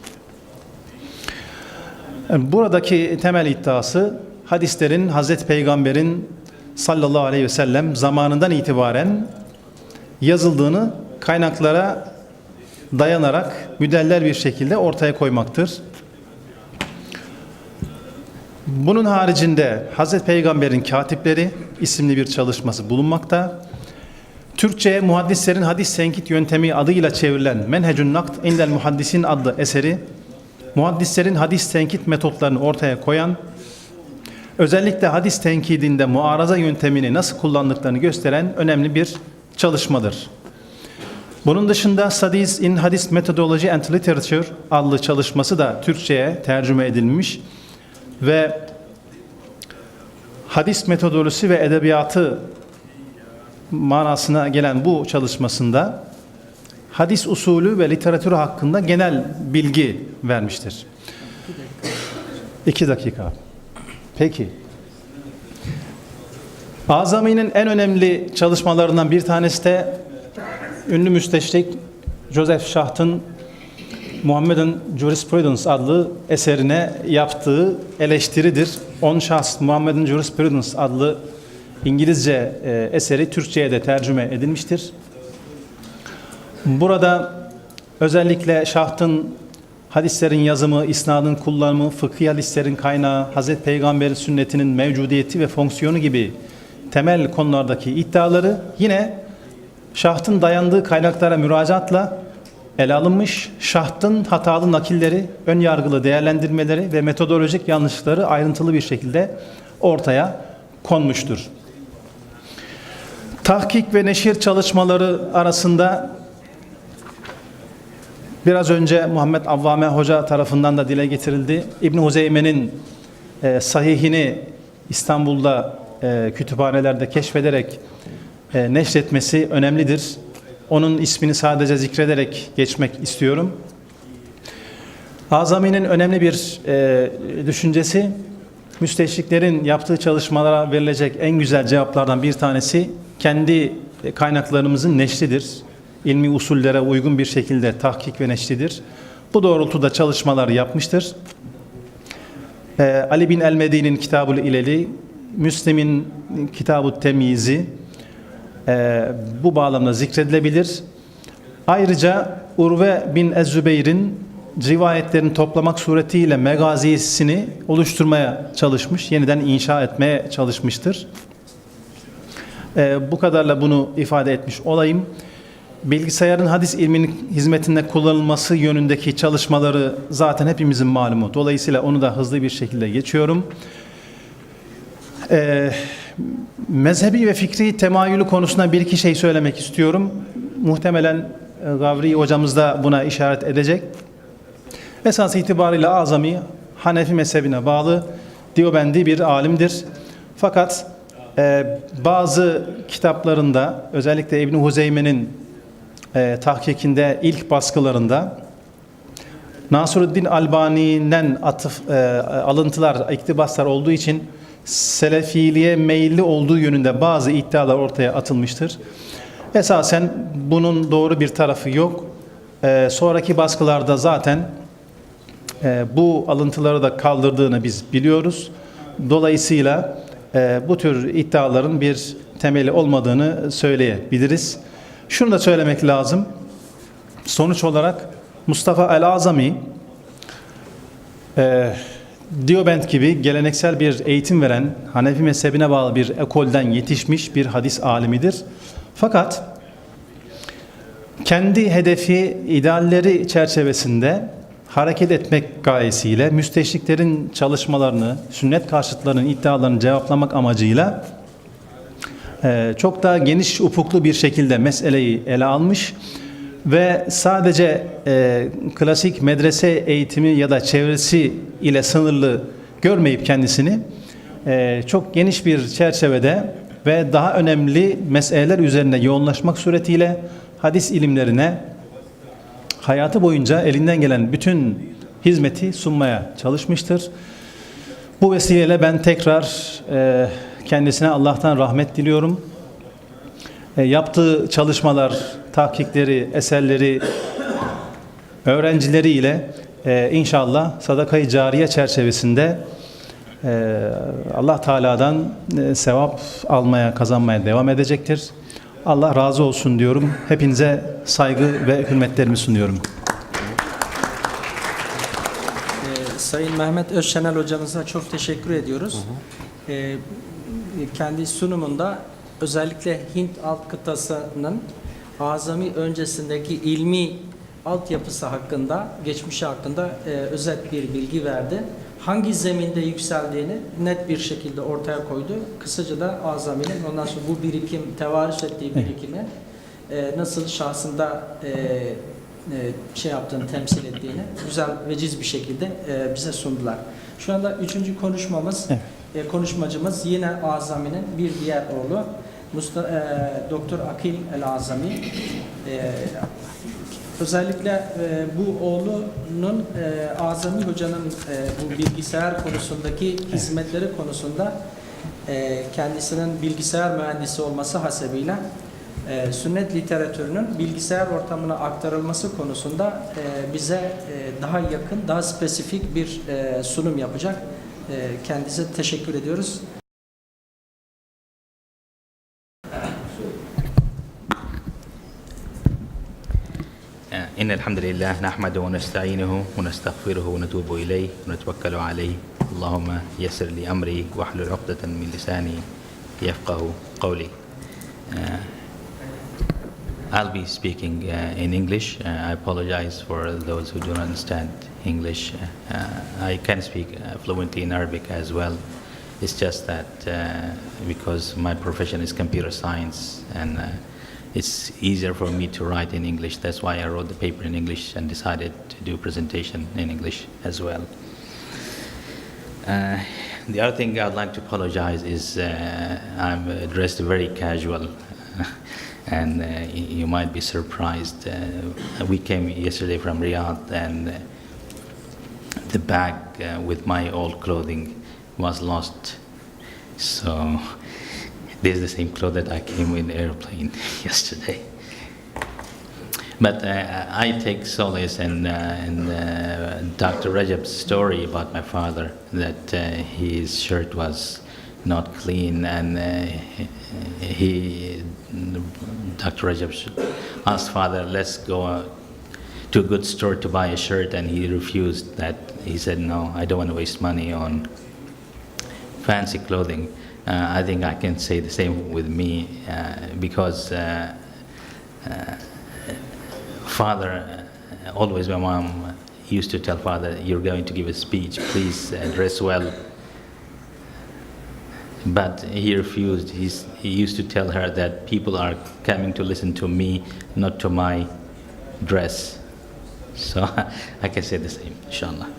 Buradaki temel iddiası hadislerin Hazreti Peygamber'in sallallahu aleyhi ve sellem zamanından itibaren yazıldığını kaynaklara dayanarak müdeller bir şekilde ortaya koymaktır. Bunun haricinde Hazreti Peygamber'in Katipleri isimli bir çalışması bulunmakta. Türkçe'ye muhaddislerin hadis tenkit yöntemi adıyla çevrilen Menhecun Nakt indel Muhaddisin adlı eseri, muhaddislerin hadis tenkit metotlarını ortaya koyan, özellikle hadis tenkidinde muaraza yöntemini nasıl kullandıklarını gösteren önemli bir çalışmadır. Bunun dışında Studies in Hadith Methodology and Literature adlı çalışması da Türkçe'ye tercüme edilmiş ve hadis metodolojisi ve edebiyatı manasına gelen bu çalışmasında hadis usulü ve literatürü hakkında genel bilgi vermiştir. 2 dakika. Peki. Azami'nin en önemli çalışmalarından bir tanesi de ünlü müsteşrik Joseph Schacht'ın Muhammed'in Jurisprudence adlı eserine yaptığı eleştiridir. On şahs Muhammed'in Jurisprudence adlı İngilizce eseri Türkçe'ye de tercüme edilmiştir. Burada özellikle şahtın hadislerin yazımı, isnadın kullanımı, fıkhi hadislerin kaynağı, Hazreti Peygamber'in sünnetinin mevcudiyeti ve fonksiyonu gibi temel konulardaki iddiaları yine şahtın dayandığı kaynaklara müracaatla ele alınmış, şahtın hatalı nakilleri, ön yargılı değerlendirmeleri ve metodolojik yanlışlıkları ayrıntılı bir şekilde ortaya konmuştur. Tahkik ve neşir çalışmaları arasında biraz önce Muhammed Avvame Hoca tarafından da dile getirildi. İbn Huzeyme'nin sahihini İstanbul'da kütüphanelerde keşfederek neşretmesi önemlidir. Onun ismini sadece zikrederek geçmek istiyorum. Azami'nin önemli bir düşüncesi, müsteşriklerin yaptığı çalışmalara verilecek en güzel cevaplardan bir tanesi kendi kaynaklarımızın neşridir. İlmi usullere uygun bir şekilde tahkik ve neşridir. Bu doğrultuda çalışmalar yapmıştır. Ali bin el-Medini'nin Kitab-ül İleli, Müslim'in Kitab-ı Temyizi bu bağlamda zikredilebilir. Ayrıca Urve bin Ez-Zübeyr'in rivayetlerini toplamak suretiyle megazisini oluşturmaya çalışmış, yeniden inşa etmeye çalışmıştır. Bu kadarla bunu ifade etmiş olayım. Bilgisayarın hadis ilminin hizmetinde kullanılması yönündeki çalışmaları zaten hepimizin malumu. Dolayısıyla onu da hızlı bir şekilde geçiyorum. Mezhebi ve fikri temayülü konusunda bir iki şey söylemek istiyorum. Muhtemelen Gavri hocamız da buna işaret edecek. Esas itibariyle Azami, Hanefi mezhebine bağlı Diyobendi bir alimdir. Fakat bazı kitaplarında, özellikle İbn Huzeyme'nin tahkikinde ilk baskılarında Nasruddin Albani'den alıntılar, iktibaslar olduğu için Selefiliğe meyilli olduğu yönünde bazı iddialar ortaya atılmıştır. Esasen bunun doğru bir tarafı yok. Sonraki baskılarda zaten bu alıntıları da kaldırdığını biz biliyoruz. Dolayısıyla bu tür iddiaların bir temeli olmadığını söyleyebiliriz. Şunu da söylemek lazım. Sonuç olarak Mustafa el-Azami Diyobend gibi geleneksel bir eğitim veren, Hanefi mezhebine bağlı bir ekolden yetişmiş bir hadis alimidir. Fakat kendi hedefi, idealleri çerçevesinde hareket etmek gayesiyle müsteşriklerin çalışmalarını, sünnet karşıtlarının iddialarını cevaplamak amacıyla çok daha geniş ufuklu bir şekilde meseleyi ele almış ve sadece klasik medrese eğitimi ya da çevresi ile sınırlı görmeyip kendisini çok geniş bir çerçevede ve daha önemli meseleler üzerine yoğunlaşmak suretiyle hadis ilimlerine hayatı boyunca elinden gelen bütün hizmeti sunmaya çalışmıştır. Bu vesileyle ben tekrar kendisine Allah'tan rahmet diliyorum. Yaptığı çalışmalar, tahkikleri, eserleri, öğrencileriyle inşallah sadaka-i cariye çerçevesinde Allah Teala'dan sevap almaya, kazanmaya devam edecektir. Allah razı olsun diyorum. Hepinize saygı ve hürmetlerimi sunuyorum. Sayın Mehmet Özşenel hocamıza çok teşekkür ediyoruz. Kendi sunumunda özellikle Hint alt kıtasının Azami öncesindeki ilmi altyapısı hakkında, geçmişi hakkında özet bir bilgi verdi. Hangi zeminde yükseldiğini net bir şekilde ortaya koydu. Kısaca da Azami'nin ondan sonra bu birikim, tevarüs ettiği birikimi nasıl şahsında şey yaptığını, temsil ettiğini güzel, veciz bir şekilde bize sundular. Şu anda üçüncü konuşmamız, konuşmacımız yine Azami'nin bir diğer oğlu Doktor Akil el-Azami. Özellikle bu oğlunun Azami Hoca'nın bu bilgisayar konusundaki hizmetleri konusunda kendisinin bilgisayar mühendisi olması hasebiyle sünnet literatürünün bilgisayar ortamına aktarılması konusunda bize daha yakın, daha spesifik bir sunum yapacak. Kendisine teşekkür ediyoruz. إن الحمد لله نحمده ونستعينه ونستغفره ونتوب إليه ونتوكل عليه اللهم يسر لي أمري واحلل عقدة من لساني يفقه قولي. I'll be speaking in English. I apologize for those who don't understand English. I can speak fluently in Arabic as well. It's just that because my profession is computer science and it's easier for me to write in English. That's why I wrote the paper in English and decided to do a presentation in English as well. The other thing I'd like to apologize is I'm dressed very casual and you might be surprised. We came yesterday from Riyadh and the bag with my old clothing was lost. So this is the same clothes that I came in the airplane yesterday. But I take solace in Dr. Rajab's story about my father, that his shirt was not clean and Dr. Rajab asked father, let's go to a good store to buy a shirt, and he refused that. He said, no, I don't want to waste money on fancy clothing. I think I can say the same with me because father, always my mom used to tell father, you're going to give a speech, please dress well. But he refused. He used to tell her that people are coming to listen to me, not to my dress. So I can say the same, inshallah.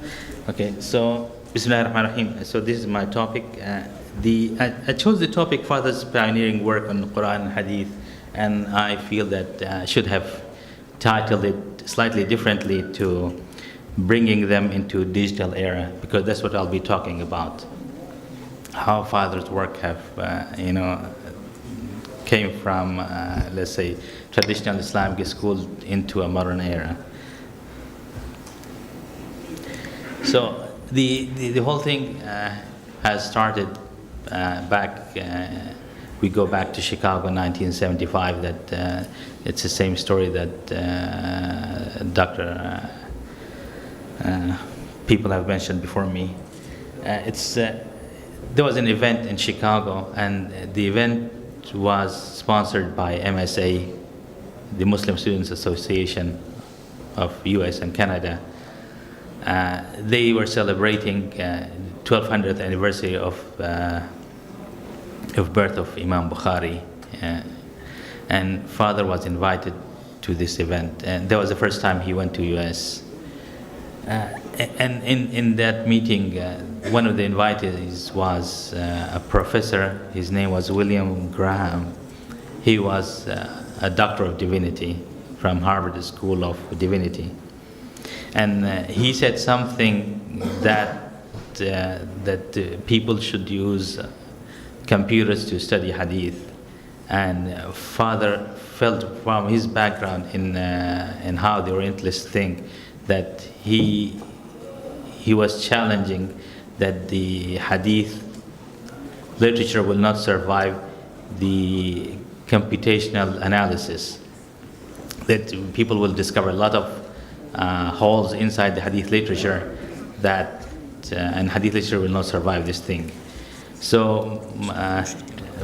Okay, so Bismillahirrahmanirrahim. So this is my topic. I chose the topic Father's pioneering work on Quran and Hadith, and I feel that I should have titled it slightly differently to bringing them into digital era, because that's what I'll be talking about. How Father's work have, came from, let's say, traditional Islamic school into a modern era. So the whole thing has started back, we go back to Chicago 1975, that it's the same story that people have mentioned before me. There was an event in Chicago, and the event was sponsored by MSA, the Muslim Students Association of US and Canada. They were celebrating 1200th anniversary of birth of Imam Bukhari, and father was invited to this event, and that was the first time he went to US. And in that meeting, one of the invitees was a professor. His name was William Graham. He was a doctor of divinity from Harvard School of Divinity, and he said something that people should use computers to study hadith. And father felt from his background in how the Orientalists think, that he was challenging that the hadith literature will not survive the computational analysis, that people will discover a lot of holes inside the hadith literature, and hadith literature will not survive this thing. So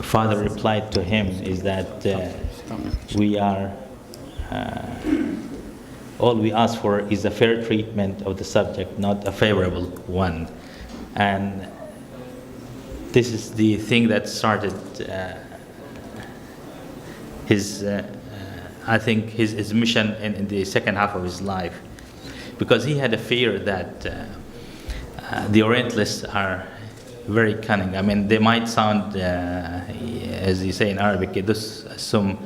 father replied to him is that we are all we ask for is a fair treatment of the subject, not a favorable one. And this is the thing that started I think his mission in the second half of his life, because he had a fear that the Orientalists are very cunning. I mean, they might sound, as you say in Arabic, sum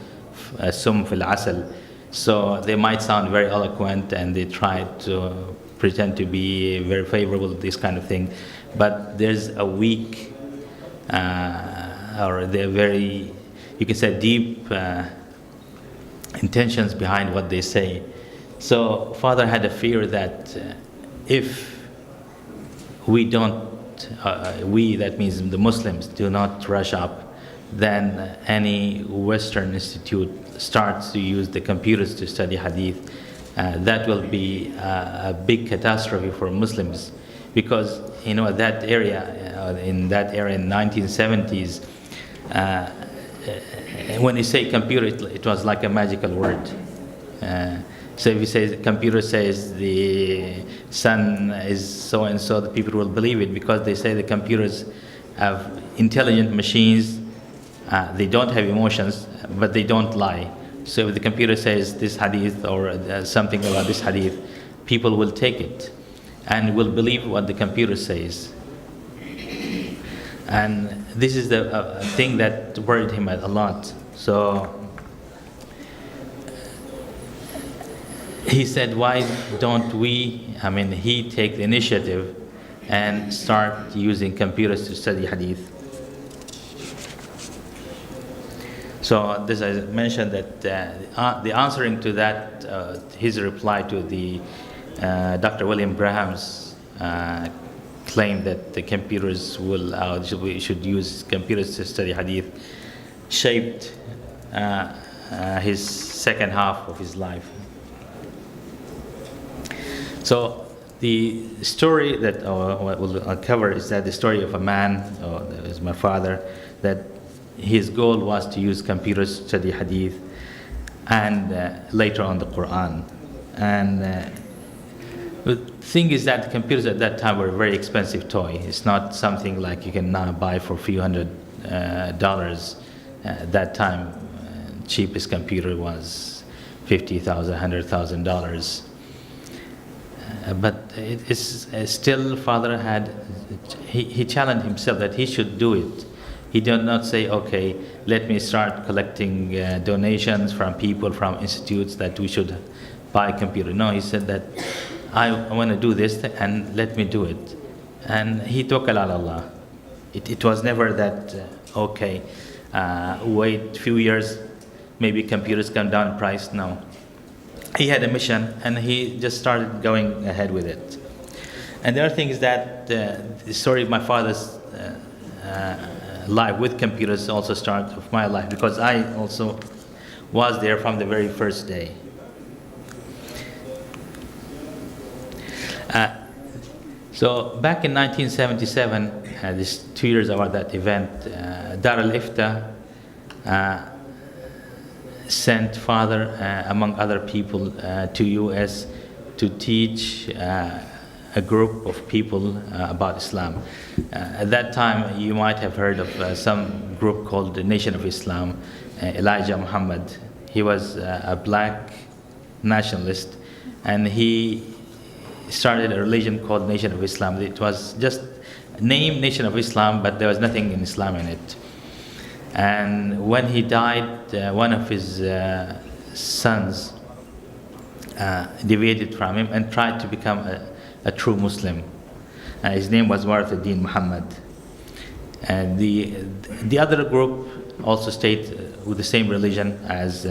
fil asal. So they might sound very eloquent, and they try to pretend to be very favorable to this kind of thing. But there's a weak, or they're very, you can say, deep intentions behind what they say. So father had a fear that if we don't, we, that means the Muslims, do not rush up, then any Western institute starts to use the computers to study hadith. That will be a big catastrophe for Muslims, because that area, in 1970s, when you say computer, it was like a magical word. So if you say the computer says the sun is so and so, the people will believe it, because they say the computers have intelligent machines. They don't have emotions, but they don't lie. So if the computer says this hadith or something about this hadith, people will take it and will believe what the computer says. And this is the thing that worried him a lot. So he said, why don't we, he take the initiative and start using computers to study hadith. So this, I mentioned that the answering to that, his reply to the Dr. William Braham's claim that the computers we should use computers to study hadith, shaped his second half of his life. So the story that we'll cover is that the story of a man, is my father, that his goal was to use computers to study hadith and later on the Quran. And the thing is that computers at that time were a very expensive toy. It's not something like you can now buy for a few $100s. At that time, cheapest computer was $50,000, $100,000. But it is still, father he challenged himself that he should do it. He did not say, okay, let me start collecting donations from people, from institutes, that we should buy a computer. No, he said that I want to do this and let me do it. And he tawakkal ala Allah. It was never that, okay, wait a few years, maybe computers come down in price. No. He had a mission and he just started going ahead with it. And the other thing is that the story of my father's life with computers also starts with my life, because I also was there from the very first day. So back in 1977, this 2 years about that event, Dar al-Ifta sent father, among other people, to US to teach a group of people about Islam. At that time, you might have heard of some group called the Nation of Islam, Elijah Muhammad. He was a black nationalist, and he started a religion called Nation of Islam. It was just named Nation of Islam, but there was nothing in Islam in it. And when he died, one of his sons deviated from him and tried to become a true Muslim. His name was Warthuddin Muhammad. And the other group also stayed with the same religion as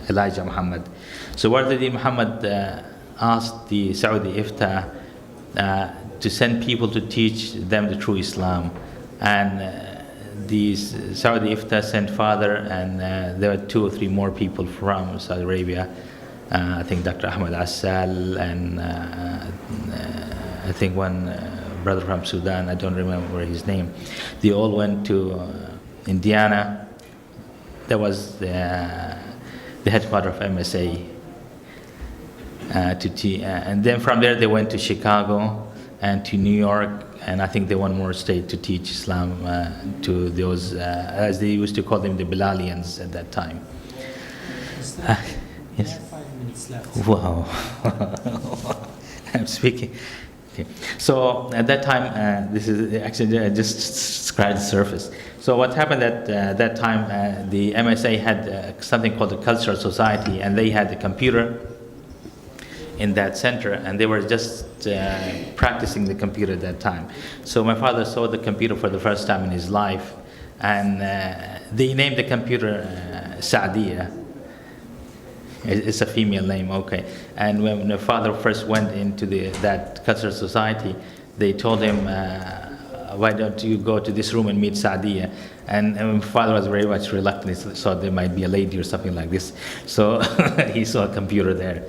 Elijah Muhammad. So Warthuddin Muhammad asked the Saudi Ifta to send people to teach them the true Islam. And the Saudi Ifta sent father, and there were 2 or 3 more people from Saudi Arabia. I think Dr. Ahmed Assal, and I think one brother from Sudan, I don't remember his name. They all went to Indiana. That was the headquarters of MSA. And then from there they went to Chicago and to New York, and I think they one more state to teach Islam to those, as they used to call them, the Bilalians at that time. Yes. 5 minutes left. Wow. I'm speaking. Okay. So at that time, this is actually just scratched the surface. So what happened at that time, the MSA had something called the Cultural Society, and they had a computer in that center, and they were just practicing the computer at that time. So my father saw the computer for the first time in his life, and they named the computer Saadiya. It's a female name, okay. And when the father first went into that cultural society, they told him, why don't you go to this room and meet Saadiya? And father was very much reluctant. He thought there might be a lady or something like this. So he saw a computer there.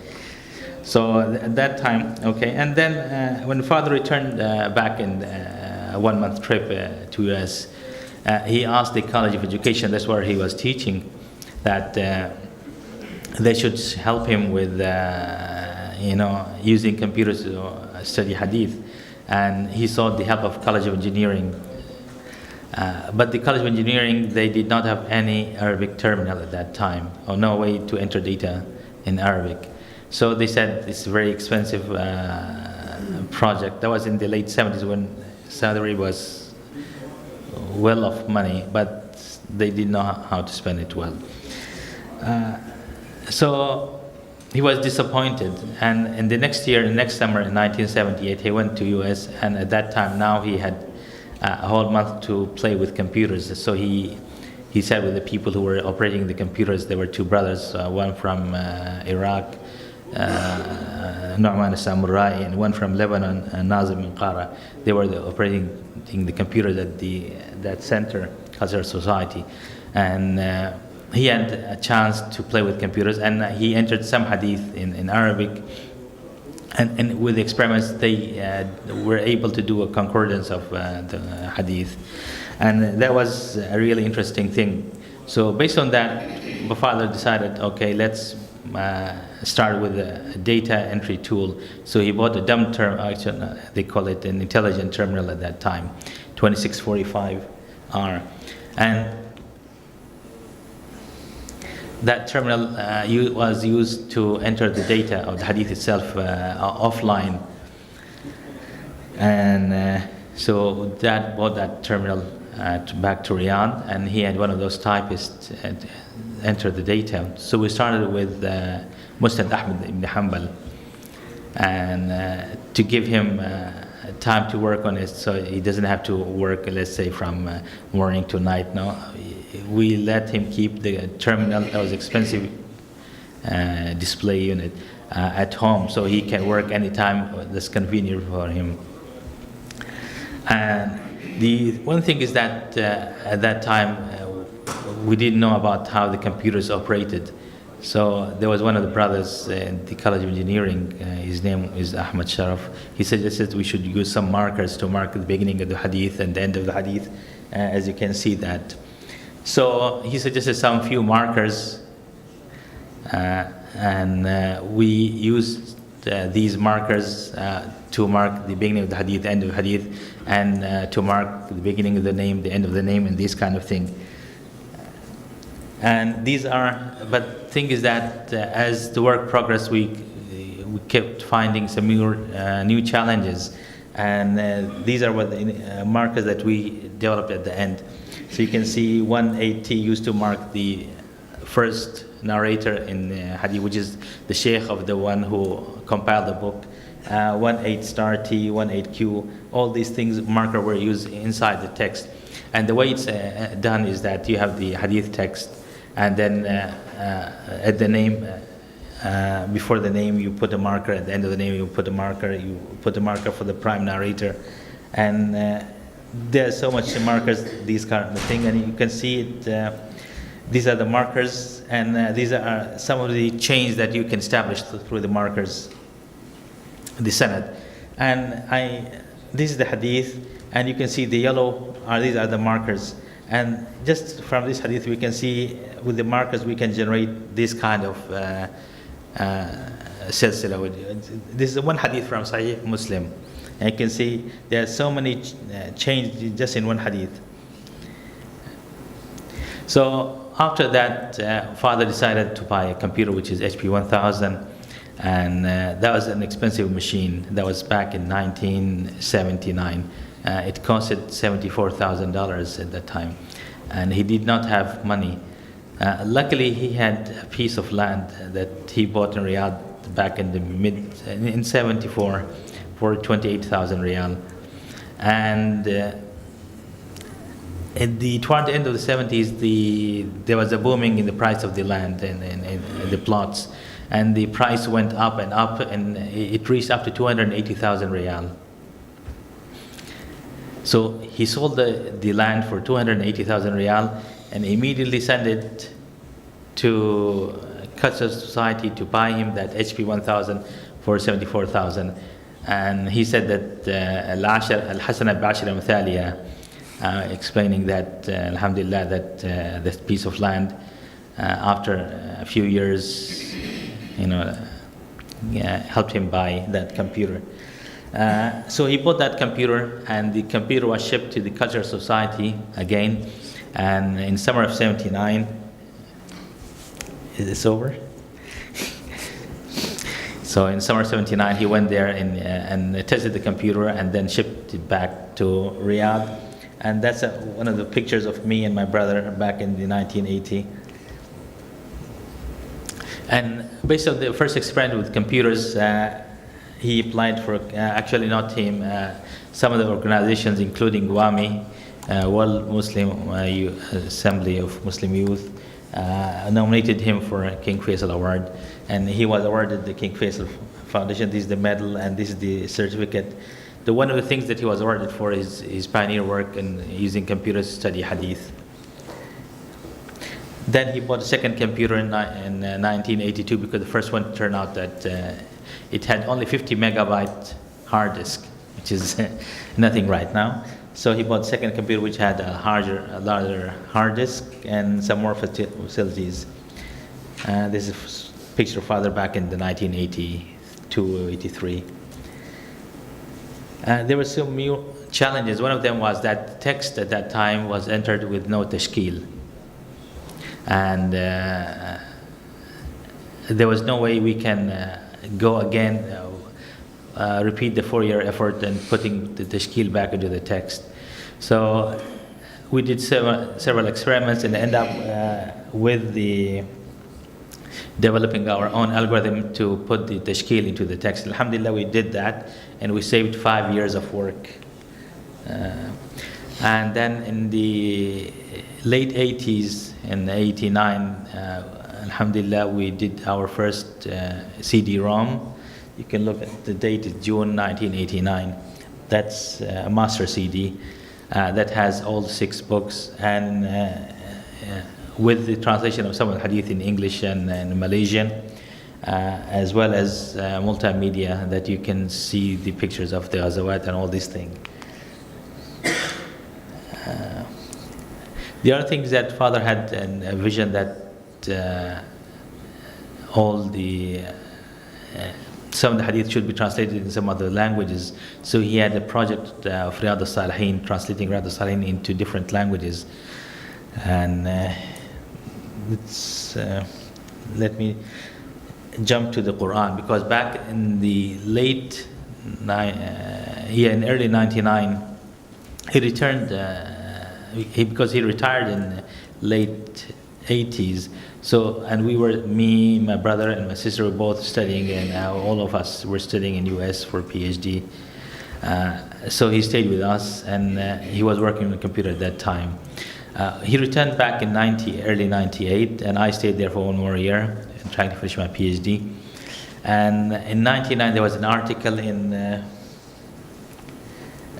So at that time, okay. And then when father returned back in a 1 month trip to US, he asked the College of Education, that's where he was teaching, that they should help him with, using computers to study hadith. And he sought the help of College of Engineering. But the College of Engineering, they did not have any Arabic terminal at that time, or no way to enter data in Arabic. So they said it's a very expensive project. That was in the late 70s when Saudi Arabia was well off money, but they didn't know how to spend it well. So he was disappointed, and in the next year, next summer in 1978, he went to US, and at that time now he had a whole month to play with computers. So he sat with the people who were operating the computers. There were two brothers, one from Iraq, Nu'man al-Samurai, and one from Lebanon, Nazim al-Qara. They were operating the computers at that center, Cultural Society. And he had a chance to play with computers, and he entered some hadith in Arabic. And with the experiments, they were able to do a concordance of the hadith. And that was a really interesting thing. So based on that, my father decided, okay, let's start with a data entry tool. So he bought a dumb term, actually, they call it an intelligent terminal at that time, 2645R. And that terminal was used to enter the data of the hadith itself offline. And so Dad bought that terminal back to Riyadh, and he had one of those typists enter the data. So we started with Musnad Ahmad ibn Hanbal, and to give him time to work on it, so he doesn't have to work, let's say, from morning to night. No, we let him keep the terminal, that was expensive display unit, at home, so he can work anytime that's convenient for him. And the one thing is that at that time we didn't know about how the computers operated. So there was one of the brothers in the College of Engineering, his name is Ahmad Sharaf. He suggested we should use some markers to mark the beginning of the hadith and the end of the hadith, as you can see that. So he suggested some few markers, and we used these markers to mark the beginning of the hadith, end of the hadith, and to mark the beginning of the name, the end of the name, and this kind of thing. And these are, but thing is that as the work progressed, we kept finding some new challenges, and these are what the markers that we developed at the end. So you can see 1.8T used to mark the first narrator in hadith, which is the sheikh of the one who compiled the book. 1.8*T, 1.8Q, all these things, marker were used inside the text. And the way it's done is that you have the hadith text, and then at the name, before the name you put a marker, at the end of the name you put a marker for the prime narrator. And there's so much markers, these kind of thing, and you can see it. These are the markers, and these are some of the chains that you can establish through the markers, the sanad. And this is the hadith, and you can see the yellow these are the markers. And just from this hadith, we can see with the markers we can generate this kind of silsila. This is one hadith from Sahih Muslim. And you can see there are so many changes just in one hadith. So after that, father decided to buy a computer which is HP 1000, and that was an expensive machine. That was back in 1979. It costed $74,000 at that time, and he did not have money. Luckily, he had a piece of land that he bought in Riyadh back in the in 74 for 28,000 riyal, and toward the end of the 70s, there was a booming in the price of the land and the plots, and the price went up, and it reached up to 280,000 riyal. So he sold the land for 280,000 riyal and immediately sent it to Cultural Society to buy him that HP 1000 for 74,000. And he said that Al-Hasana Bashira Muthaliya, explaining that Alhamdulillah, that this piece of land, after a few years, helped him buy that computer. So he bought that computer, and the computer was shipped to the Cultural Society again. And in summer of '79, is this over? So in summer '79, he went there and tested the computer, and then shipped it back to Riyadh. And that's one of the pictures of me and my brother back in the 1980. And based on the first experiment with computers, he applied for, actually not him, some of the organizations, including WAMI, World Muslim Assembly of Muslim Youth, nominated him for a King Faisal Award. And he was awarded the King Faisal Foundation. This is the medal, and this is the certificate. One of the things that he was awarded for is his pioneer work in using computers to study hadith. Then he bought a second computer in 1982, because the first one turned out that it had only 50 megabyte hard disk, which is nothing right now. So he bought a second computer which had a larger hard disk and some more facilities. This is a picture of father back in the 1982, 83. There were some new challenges. One of them was that text at that time was entered with no tashkil. And there was no way we can go again, repeat the 4-year effort and putting the tashkil back into the text. So we did several experiments and end up with developing our own algorithm to put the tashkil into the text. Alhamdulillah, we did that, and we saved 5 years of work. And then in the late 80s, in 89, Alhamdulillah, we did our first CD-ROM. You can look at the date, it's June 1989. That's a master CD that has all 6 books, and with the translation of some of the hadith in English and Malaysian, as well as multimedia, that you can see the pictures of the Ghazawat and all these things. The other thing is that father had a vision that some of the hadith should be translated in some other languages. So he had a project of Riyadh al-Salihin, translating Riyadh al-Salihin into different languages. And let me jump to the Quran, because back in the in early 99, he returned, because he retired in late 80s. So, and me, my brother, and my sister were both studying, and all of us were studying in US for PhD. So he stayed with us, and he was working on the computer at that time. He returned back in early 98, and I stayed there for 1 more year, trying to finish my PhD. And in 99, there was an article in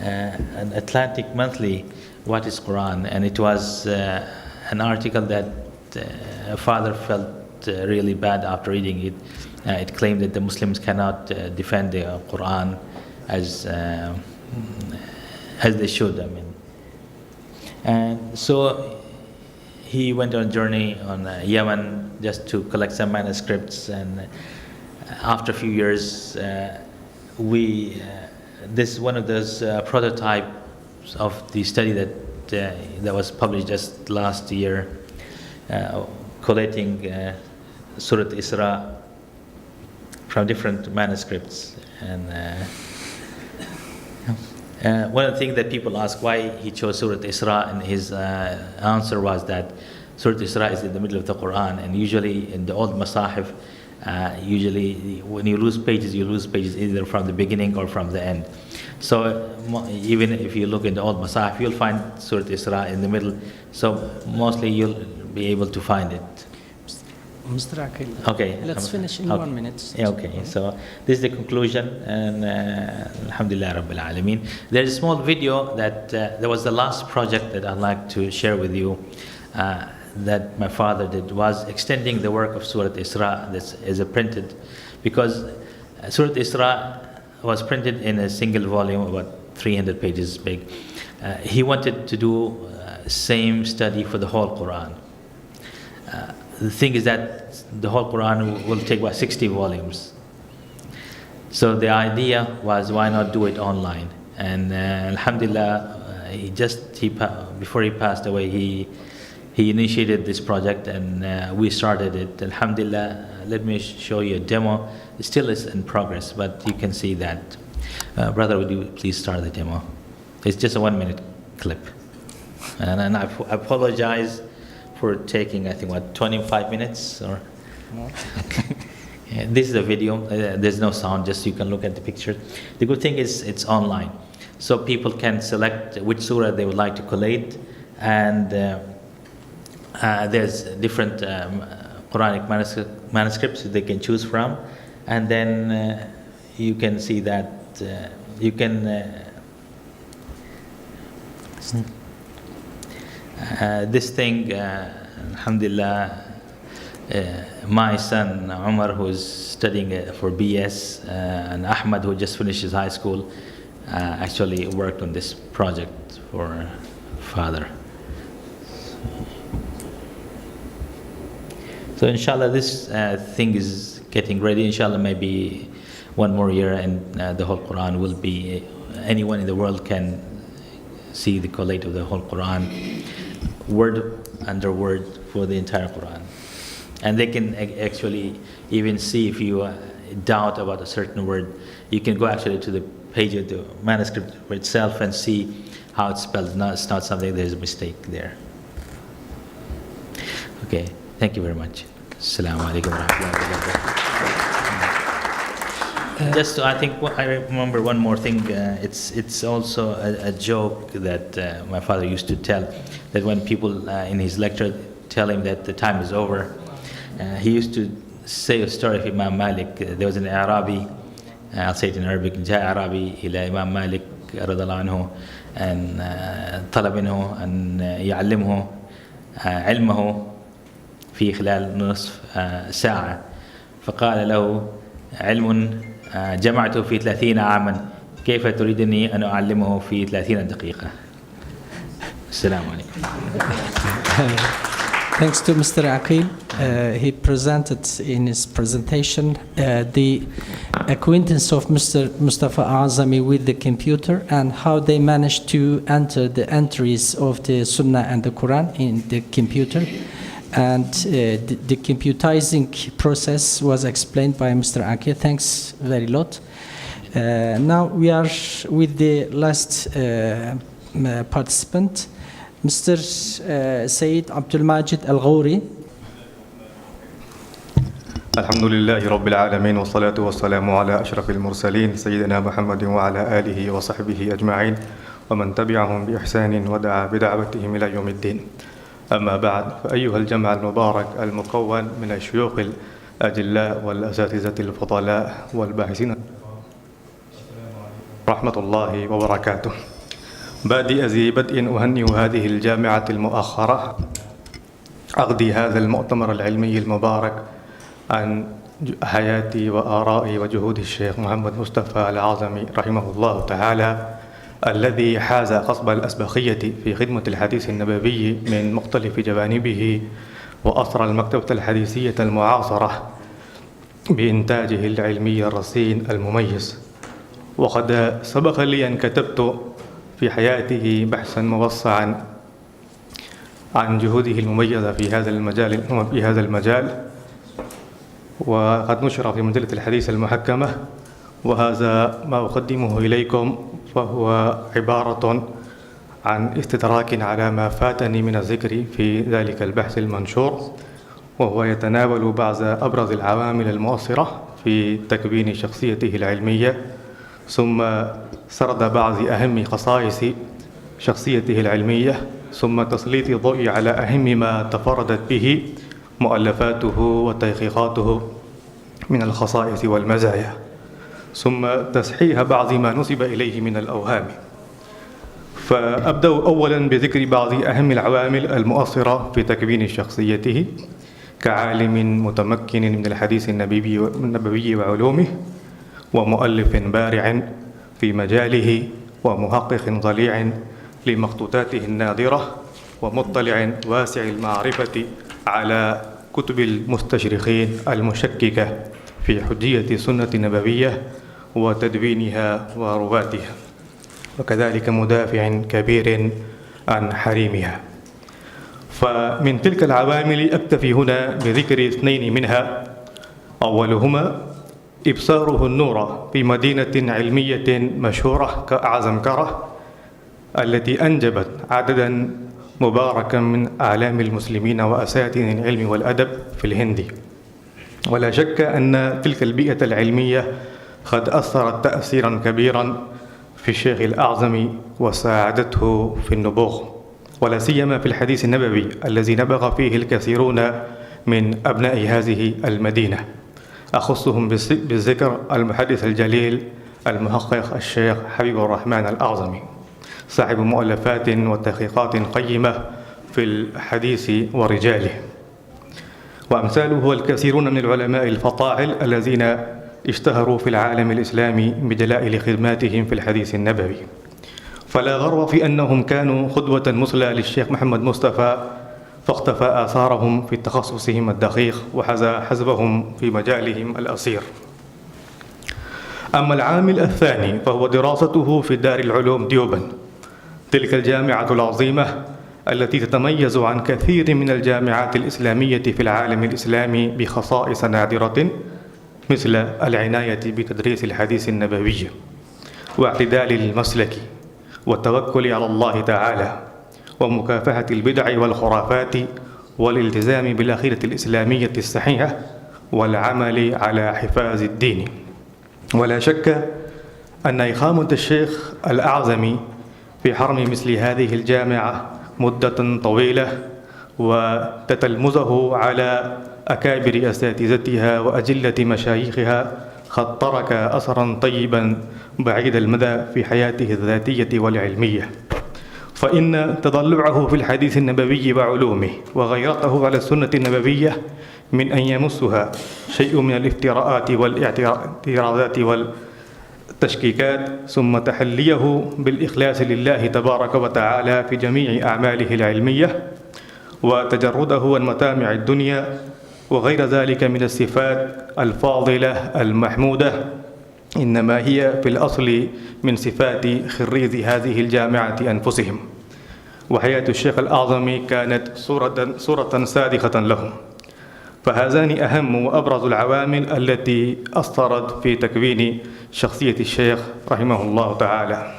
an Atlantic Monthly, What is Quran? And it was an article that father felt really bad after reading it. It claimed that the Muslims cannot defend the Quran as they should. I mean, and so he went on a journey on Yemen just to collect some manuscripts. And after a few years, this is one of those prototypes of the study that was published just last year. Collating Surah Isra from different manuscripts. And one of the things that people ask why he chose Surah Isra, and his answer was that Surah Isra is in the middle of the Quran, and usually in the old Masahif, usually when you lose pages either from the beginning or from the end. So even if you look in the old Masahif, you'll find Surah Isra in the middle. So mostly you'll be able to find it. Mr. Akil, Okay. let's finish in Okay. 1 minute. Yeah, okay, so this is the conclusion, and Alhamdulillah Rabbil Alameen. There's a small video that there was the last project that I'd like to share with you that my father did, was extending the work of Surah Isra that is printed, because Surah Isra was printed in a single volume, about 300 pages big. He wanted to do same study for the whole Quran. The thing is that the whole Quran will take about 60 volumes. So the idea was, why not do it online? And Alhamdulillah, before he passed away, he initiated this project, and we started it. Alhamdulillah, let me show you a demo. It still is in progress, but you can see that. Brother, would you please start the demo? It's just a 1 minute clip. And I apologize for taking, I think, 25 minutes or more. Yeah, this is a video. There's no sound, just you can look at the picture. The good thing is it's online, so people can select which surah they would like to collate, and there's different Quranic manuscripts they can choose from, and then you can see that you can this thing, Alhamdulillah, my son Umar, who is studying for BS, and Ahmad, who just finished his high school, actually worked on this project for father. So inshallah, this thing is getting ready. Inshallah, maybe 1 more year, and the whole Quran will be, anyone in the world can see the collate of the whole Quran, word under word, for the entire Quran. And they can actually even see, if you doubt about a certain word, you can go actually to the page of the manuscript itself and see how it's spelled. It's not something, there's a mistake there. Okay, thank you very much. Assalamu alaikum wa rahmatullahi wa barakatuh. Just I think I remember one more thing. It's also a joke that my father used to tell, that when people in his lecture tell him that the time is over, he used to say a story of Imam Malik. There was an Arabi, I'll say it in Arabic, جاء عربي إلى إمام مالك رضي الله عنه أن طلب منه أن يعلمه علمه في خلال نصف ساعة، فقال له: علم جمعته في 30 عاما، كيف تريدني أن أعلمه في 30 دقيقة؟ السلام عليكم. Thanks to Mr. Aqil. He presented in his presentation the acquaintance of Mr. Mustafa Azami with the computer, and how they managed to enter the entries of the Sunnah and the Quran in the computer. And the computizing process was explained by Mr. Aqil. Thanks very lot. Now we are with the last participant, Mr. Sayyid Abdul Majid Al-Ghawri. الحمد لله رب العالمين، والصلاة والسلام على أشرف المرسلين سيدنا محمد وعلى آله وصحبه أجمعين ومن تبعهم بإحسان ودعا بدعوتهم إلى يوم الدين. أما بعد، فأيها الجمع المبارك المكون من الشيوخ الأجلاء والأساتذة الفضلاء والباحثين، رحمة الله وبركاته. بادئ ذي بدء أهنئ هذه الجامعة المؤخرة، أقضي هذا المؤتمر العلمي المبارك عن حياتي وآرائي وجهود الشيخ محمد مصطفى العظمي رحمه الله تعالى، الذي حاز قصب الأسبقية في خدمة الحديث النبوي من مختلف جوانبه، وأسرى المكتبة الحديثية المعاصرة بإنتاجه العلمي الرصين المميز. وقد سبق لي أن كتبت في حياته بحثا موسعا عن جهوده المميزة في هذا المجال، وقد نشر في مجلة الحديث المحكمة. وهذا ما أقدمه إليكم فهو عبارة عن استدراك على ما فاتني من الذكر في ذلك البحث المنشور، وهو يتناول بعض أبرز العوامل المؤثرة في تكوين شخصيته العلمية ثم سرد بعض أهم خصائص شخصيته العلمية، ثم تسليط الضوء على أهم ما تفردت به مؤلفاته وتحقيقاته من الخصائص والمزايا، ثم تصحيح بعض ما نسب إليه من الأوهام. فأبدأ أولا بذكر بعض أهم العوامل المؤثرة في تكوين شخصيته كعالم متمكن من الحديث النبوي وعلومه، ومؤلف بارع في مجاله، ومحقق ضليع لمخطوطاته النادرة، ومطلع واسع المعرفة على كتب المستشرقين المشككة في حجية السنة النبوية وتدوينها ورواتها، وكذلك مدافع كبير عن حريمها. فمن تلك العوامل أكتفي هنا بذكر اثنين منها. أولهما إبصاره النور في مدينة علمية مشهورة كأعزمكرة، التي أنجبت عددا مباركا من أعلام المسلمين وأساتذة العلم والأدب في الهند. ولا شك أن تلك البيئة العلمية قد أثرت تأثيرا كبيرا في الشيخ الأعظمي وساعدته في النبوغ، ولا سيما في الحديث النبوي الذي نبغ فيه الكثيرون من أبناء هذه المدينة. أخصهم بالذكر المحدث الجليل المحقق الشيخ حبيب الرحمن الأعظمي، صاحب مؤلفات وتحقيقات قيمة في الحديث ورجاله. وأمثاله الكثيرون من العلماء الفطاحل الذين اشتهروا في العالم الإسلامي بدلائل خدماتهم في الحديث النبوي. فلا غرو في أنهم كانوا قدوة مثلى للشيخ محمد مصطفى، فاقتفى آثارهم في تخصصهم الدقيق وحذا حزبهم في مجالهم الأصير. أما العامل الثاني فهو دراسته في دار العلوم ديوبند، تلك الجامعة العظيمة التي تتميز عن كثير من الجامعات الإسلامية في العالم الإسلامي بخصائص نادرة، مثل العناية بتدريس الحديث النبوي واعتدال المسلك والتوكل على الله تعالى ومكافحة البدع والخرافات والالتزام بالعقيدة الإسلامية الصحيحة والعمل على حفاظ الدين. ولا شك أن إقامة الشيخ الأعظمي في حرم مثل هذه الجامعة مدة طويلة وتتلمذه على أكابر أساتذتها وأجلة مشايخها قد ترك أثرا طيبا بعيد المدى في حياته الذاتية والعلمية. فإن تضلعه في الحديث النبوي وعلومه وغيرته على السنة النبوية من أن يمسها شيء من الافتراءات والاعتراضات والتشكيكات، ثم تحليه بالإخلاص لله تبارك وتعالى في جميع أعماله العلمية، وتجرده عن متامع الدنيا وغير ذلك من الصفات الفاضلة المحمودة، إنما هي في الأصل من صفات خريجي هذه الجامعة أنفسهم. وحياة الشيخ الأعظمي كانت صورة صادقة لهم. فهذان أهم وأبرز العوامل التي أثرت في تكوين شخصية الشيخ رحمه الله تعالى.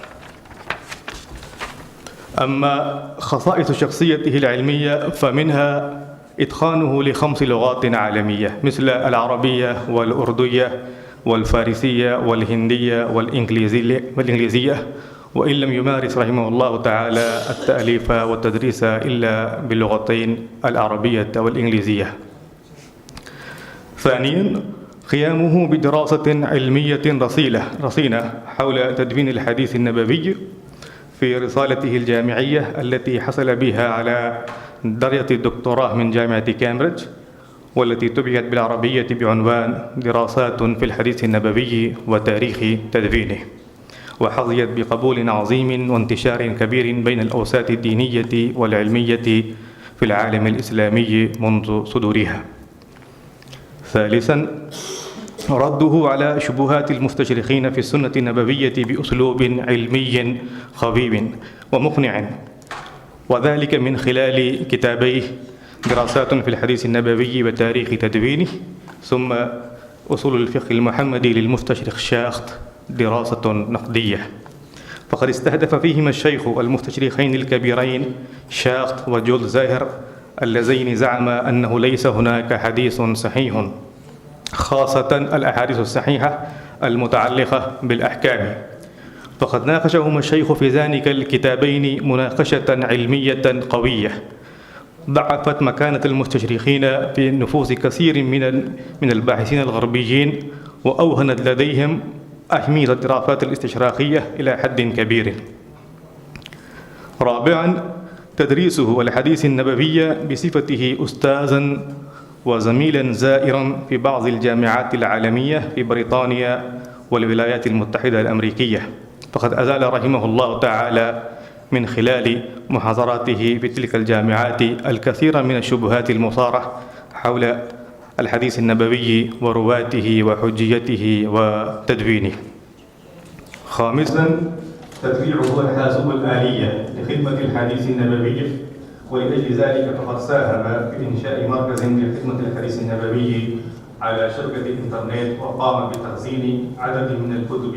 أما خصائص شخصيته العلمية فمنها إتقانه ل5 لغات عالمية مثل العربية والأردية والفارسية والهندية والإنجليزية، وإن لم يمارس رحمه الله تعالى التأليف والتدريس إلا باللغتين العربية والإنجليزية. ثانياً، قيامه بدراسة علمية رصينة حول تدوين الحديث النبوي في رسالته الجامعية التي حصل بها على درجة الدكتوراه من جامعة كامبريدج، والتي تبعت بالعربية بعنوان دراسات في الحديث النبوي وتاريخ تدوينه، وحظيت بقبول عظيم وانتشار كبير بين الأوساط الدينية والعلمية في العالم الإسلامي منذ صدورها. ثالثاً، رده على شبهات المستشرقين في السنة النبوية بأسلوب علمي خبيب ومقنع، وذلك من خلال كتابيه دراسات في الحديث النبوي وتاريخ تدوينه، ثم أصول الفقه المحمدي للمستشرق شاخت دراسة نقدية. فقد استهدف فيهما الشيخ المستشرقين الكبيرين شاخت وجول زاهر اللذين زعما أنه ليس هناك حديث صحيح، خاصة الأحاديث الصحيحة المتعلقة بالأحكام. فقد ناقشهما الشيخ في ذلك الكتابين مناقشة علمية قوية ضعفت مكانة المستشرقين في نفوس كثير من الباحثين الغربيين، وأوهنت لديهم أهمية الدراسات الاستشراقية إلى حد كبير. رابعاً، تدريسه الحديث النبوي بصفته أستاذاً وزميلاً زائراً في بعض الجامعات العالمية في بريطانيا والولايات المتحدة الأمريكية. فقد أزال رحمه الله تعالى من خلال محاضراته في تلك الجامعات الكثير من الشبهات المثارة حول الحديث النبوي ورواته وحجيته وتدوينه. خامساً، تتبيعه الحاسوب الآلية لخدمة الحديث النبوي، ولأجل ذلك فقد ساهم في إنشاء مركز لخدمة الحديث النبوي على شبكة الإنترنت، وقام بتخزين عدد من الكتب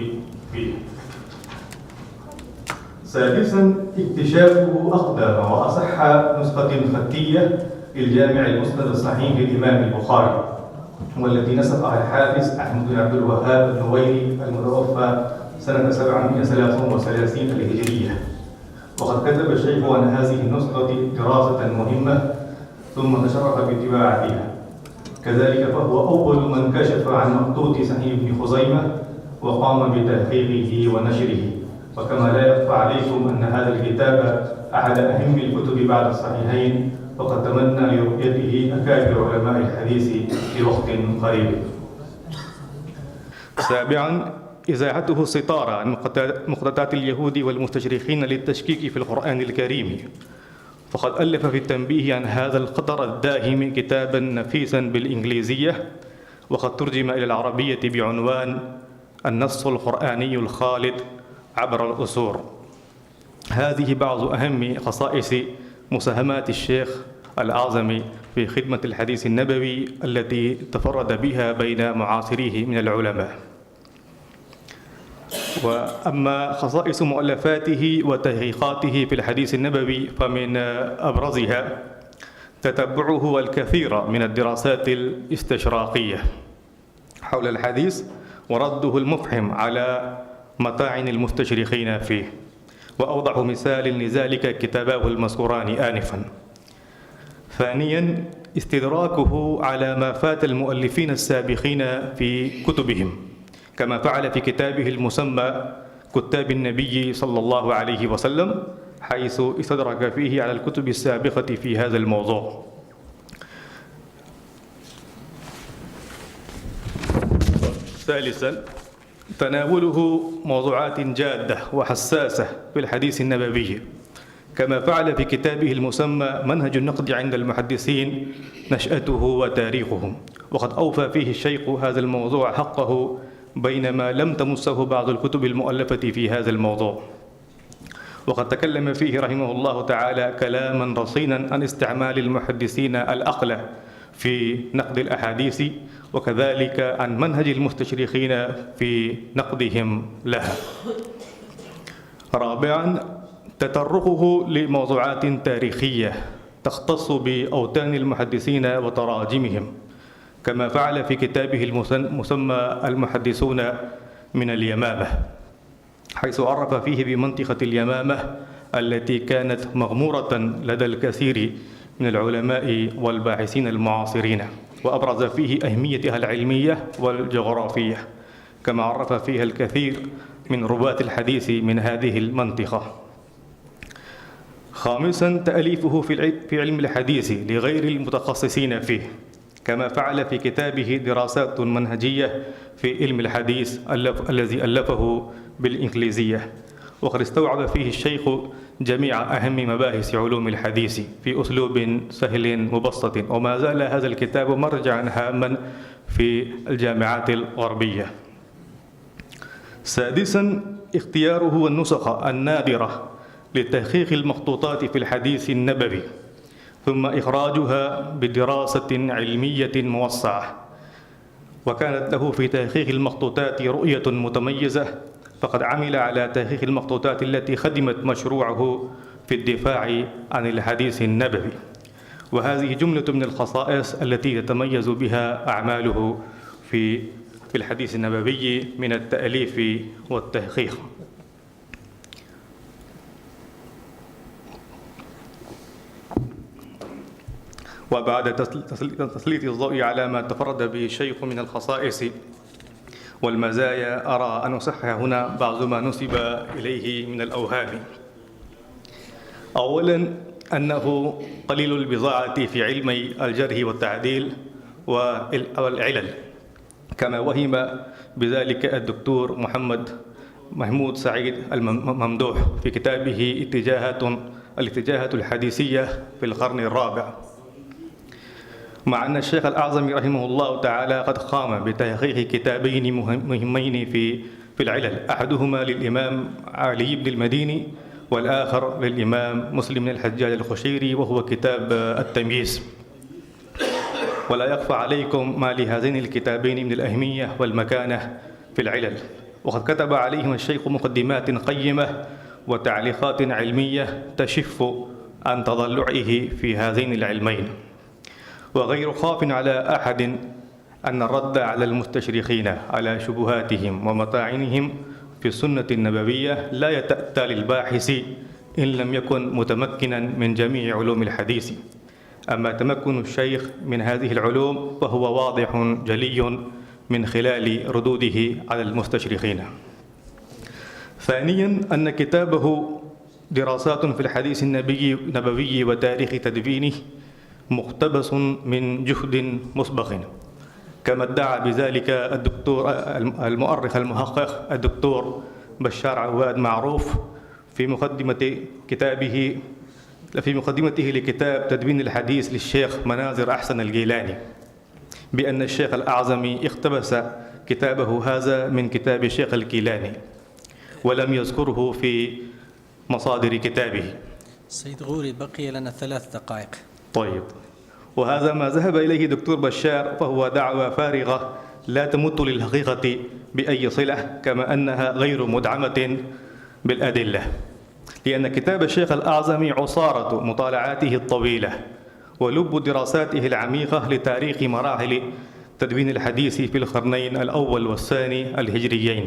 فيه. سادساً، اكتشافه أقدم وأصح نسخة خطية للجامع المسند الصحيح للإمام البخاري، والتي نسخها الحافظ أحمد بن عبد الوهاب النويري المتوفى سنة 733 الهجرية. وقد كتب الشيخ عن هذه النسخة دراسة مهمة ثم تشرف بطباعتها. كذلك فهو أول من كشف عن مخطوط صحيح ابن خزيمة وقام بتحقيقه ونشره. وكما لا يخفى عليكم أن هذا الكتاب أحد أهم الكتب بعد الصحيحين، وقد تمنى لرؤيته أكابر علماء الحديث في وقت قريب. سابعاً، إزاحته الستارة عن مقتضيات اليهود والمستشرقين للتشكيك في القرآن الكريم. فقد ألف في التنبيه عن هذا الخطر الداهم كتاباً نفيساً بالإنجليزية، وقد ترجم إلى العربية بعنوان النص القرآني الخالد عبر العصور. هذه بعض أهم خصائص مساهمات الشيخ الأعظمي في خدمة الحديث النبوي التي تفرد بها بين معاصريه من العلماء. وأما خصائص مؤلفاته وتحقيقاته في الحديث النبوي فمن أبرزها تتبعه الكثير من الدراسات الاستشراقية حول الحديث، ورده المفحم على مطاعن المستشرقين فيه. وأوضح مثال لذلك كتابه المذكوران آنفاً. ثانياً، استدراكه على ما فات المؤلفين السابقين في كتبهم، كما فعل في كتابه المسمى كتاب النبي صلى الله عليه وسلم، حيث استدرك فيه على الكتب السابقة في هذا الموضوع. ثالثاً، تناوله موضوعات جادة وحساسة في الحديث النبوي، كما فعل في كتابه المسمى منهج النقد عند المحدثين نشأته وتاريخهم. وقد أوفى فيه الشيخ هذا الموضوع حقه، بينما لم تمسه بعض الكتب المؤلفة في هذا الموضوع. وقد تكلم فيه رحمه الله تعالى كلاماً رصيناً عن استعمال المحدثين العقل في نقد الأحاديث، وكذلك عن منهج المستشرقين في نقدهم لها. رابعاً، تطرقه لموضوعات تاريخية تختص بأوطان المحدثين وتراجمهم، كما فعل في كتابه المسمى المحدثون من اليمامة، حيث عرف فيه بمنطقة اليمامة التي كانت مغمورة لدى الكثير من العلماء والباحثين المعاصرين، وأبرز فيه أهميتها العلمية والجغرافية، كما عرف فيها الكثير من رواة الحديث من هذه المنطقة. خامساً، تأليفه في علم الحديث لغير المتخصصين فيه، كما فعل في كتابه دراسات منهجية في علم الحديث الذي ألفه بالإنجليزية. وقد استوعب فيه الشيخ جميع أهم مباحث علوم الحديث في أسلوب سهل مبسط، وما زال هذا الكتاب مرجعاً هاما في الجامعات الغربية. سادساً، اختياره النسخ النادرة لتحقيق المخطوطات في الحديث النبوي، ثم إخراجها بدراسة علمية موسعة. وكانت له في تحقيق المخطوطات رؤية متميزة، فقد عمل على تحقيق المخطوطات التي خدمت مشروعه في الدفاع عن الحديث النبوي. وهذه جملة من الخصائص التي يتميز بها أعماله في في الحديث النبوي من التأليف والتحقيق. وبعد تسليط الضوء على ما تفرد به الشيخ من الخصائص والمزايا، أرى أن أصحح هنا بعض ما نسب إليه من الأوهام. أولا، أنه قليل البضاعة في علمي الجرح والتعديل والعلل، كما وهم بذلك الدكتور محمود سعيد الممدوح في كتابه الاتجاهات الحديثية في القرن الرابع. مع أن الشيخ الأعظمي رحمه الله تعالى قد قام بتحقيق كتابين مهمين في العلل، أحدهما للإمام علي بن المديني والآخر للإمام مسلم بن الحجاج القشيري، وهو كتاب التمييز. ولا يخفى عليكم ما لهذين الكتابين من الأهمية والمكانة في العلل، وقد كتب عليهم الشيخ مقدمات قيمة وتعليقات علمية تشف عن تضلعه في هذين العلمين. وغير خاف على أحد أن الرد على المستشرقين على شبهاتهم ومطاعنهم في السنة النبوية لا يتأتى للباحث إن لم يكن متمكنا من جميع علوم الحديث. أما تمكن الشيخ من هذه العلوم فهو واضح جلي من خلال ردوده على المستشرقين. ثانيا، أن كتابه دراسات في الحديث النبوي وتاريخ تدوينه مقتبس من جهد مسبق، كما ادعى بذلك الدكتور المؤرخ المحقق الدكتور بشار عواد معروف في مقدمته لكتاب تدوين الحديث للشيخ مناظر أحسن الجيلاني، بأن الشيخ الأعظمي اقتبس كتابه هذا من كتاب الشيخ الكيلاني ولم يذكره في مصادر كتابه. سيد غوري، بقي لنا 3 دقائق. طيب، وهذا ما ذهب إليه دكتور بشار فهو دعوة فارغة لا تمت للحقيقة بأي صلة، كما أنها غير مدعمة بالأدلة، لأن كتاب الشيخ الأعظمي عصارة مطالعاته الطويلة ولب دراساته العميقة لتاريخ مراحل تدوين الحديث في القرنين الأول والثاني الهجريين.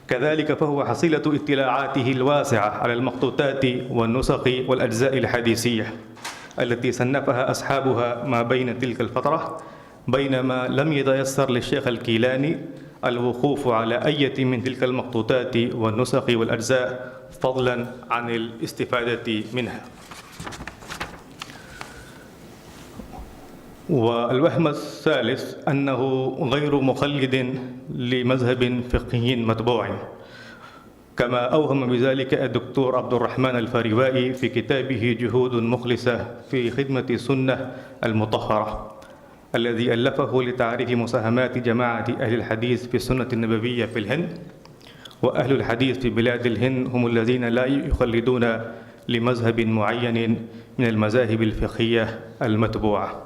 كذلك فهو حصيلة اطلاعاته الواسعة على المخطوطات والنسخ والأجزاء الحديثية التي صنفها أصحابها ما بين تلك الفترة، بينما لم يتيسر للشيخ الكيلاني الوقوف على أي من تلك المخطوطات والنسخ والأجزاء فضلا عن الاستفادة منها. والوهم الثالث أنه غير مقلد لمذهب فقهي متبوع، كما أوهم بذلك الدكتور عبد الرحمن الفاريوائي في كتابه جهود مخلصة في خدمة السنة المطهرة، الذي ألفه لتعريف مساهمات جماعة أهل الحديث في السنة النبوية في الهند. وأهل الحديث في بلاد الهند هم الذين لا يخلدون لمذهب معين من المذاهب الفقهية المتبوعة.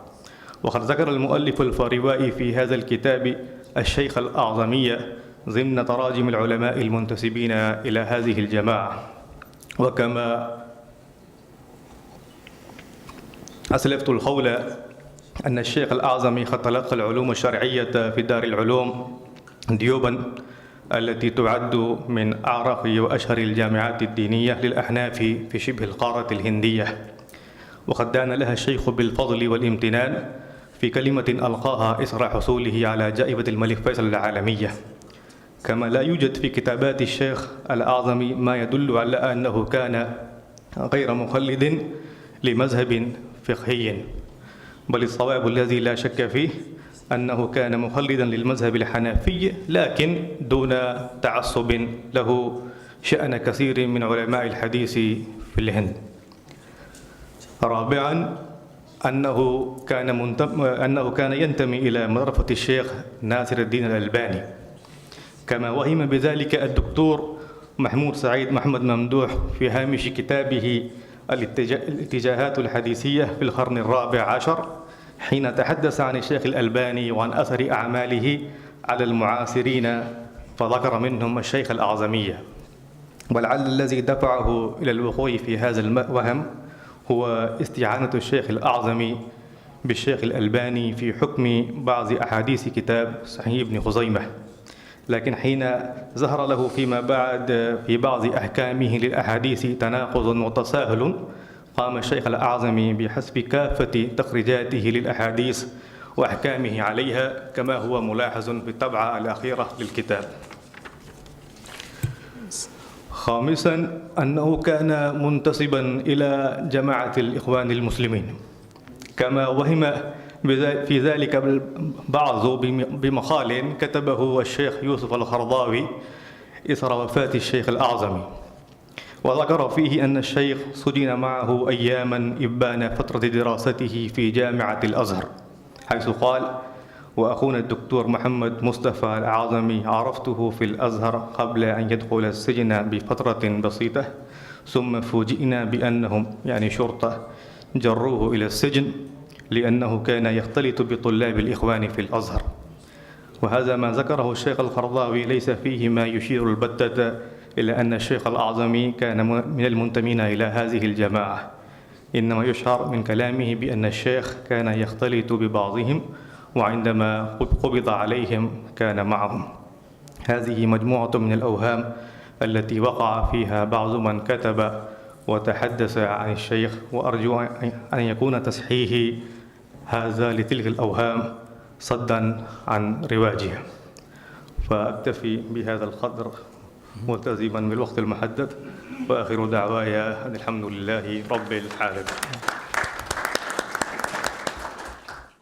وقد ذكر المؤلف الفاريوائي في هذا الكتاب الشيخ الأعظمية ضمن تراجم العلماء المنتسبين إلى هذه الجماعة. وكما أسلفت القول أن الشيخ الأعظمي قد تلقى العلوم الشرعية في دار العلوم ديوبند التي تعد من أعرق وأشهر الجامعات الدينية للأحناف في شبه القارة الهندية، وقد دان لها الشيخ بالفضل والامتنان في كلمة ألقاها إثر حصوله على جائزة الملك فيصل العالمية. كما لا يوجد في كتابات الشيخ الأعظمي ما يدل على أنه كان غير مقلد لمذهب فقهي، بل الصواب الذي لا شك فيه أنه كان مقلدا للمذهب الحنفي، لكن دون تعصب له شأن كثير من علماء الحديث في الهند. رابعا، أنه كان ينتمي إلى مدرسة الشيخ ناصر الدين الألباني، كما وهم بذلك الدكتور محمود سعيد محمد ممدوح في هامش كتابه الاتجاهات الحديثية في القرن الرابع عشر، حين تحدث عن الشيخ الألباني وعن أثر أعماله على المعاصرين، فذكر منهم الشيخ الأعظمية. ولعل الذي دفعه إلى الوقوع في هذا الوهم هو استعانة الشيخ الأعظمي بالشيخ الألباني في حكم بعض أحاديث كتاب صحيح ابن خزيمة، لكن حين ظهر له فيما بعد في بعض أحكامه للأحاديث تناقض وتساهل، قام الشيخ الأعظمي بحسب كافة تخريجاته للأحاديث وأحكامه عليها كما هو ملاحظ في الطبعة الأخيرة للكتاب. خامسا أنه كان منتسبا إلى جماعة الإخوان المسلمين، كما وهم في ذلك بعض بمقال كتبه الشيخ يوسف الخرضاوي إثر وفاة الشيخ الأعظمي، وذكر فيه أن الشيخ سجن معه أياما إبان فترة دراسته في جامعة الأزهر، حيث قال: وأخونا الدكتور محمد مصطفى الأعظمي عرفته في الأزهر قبل أن يدخل السجن بفترة بسيطة، ثم فوجئنا بأنهم يعني شرطة جروه إلى السجن لأنه كان يختلط بطلاب الإخوان في الأزهر. وهذا ما ذكره الشيخ القرضاوي ليس فيه ما يشير البتة إلى أن الشيخ الأعظمي كان من المنتمين إلى هذه الجماعة، إنما يشعر من كلامه بأن الشيخ كان يختلط ببعضهم، وعندما قبض عليهم كان معهم. هذه مجموعة من الأوهام التي وقع فيها بعض من كتب وتحدث عن الشيخ، وأرجو أن يكون تصحيح هذا لتلك الأوهام صدا عن رواجها. فأكتفي بهذا القدر ملتزما بالوقت المحدد، وآخر دعواي أن الحمد لله رب العالمين.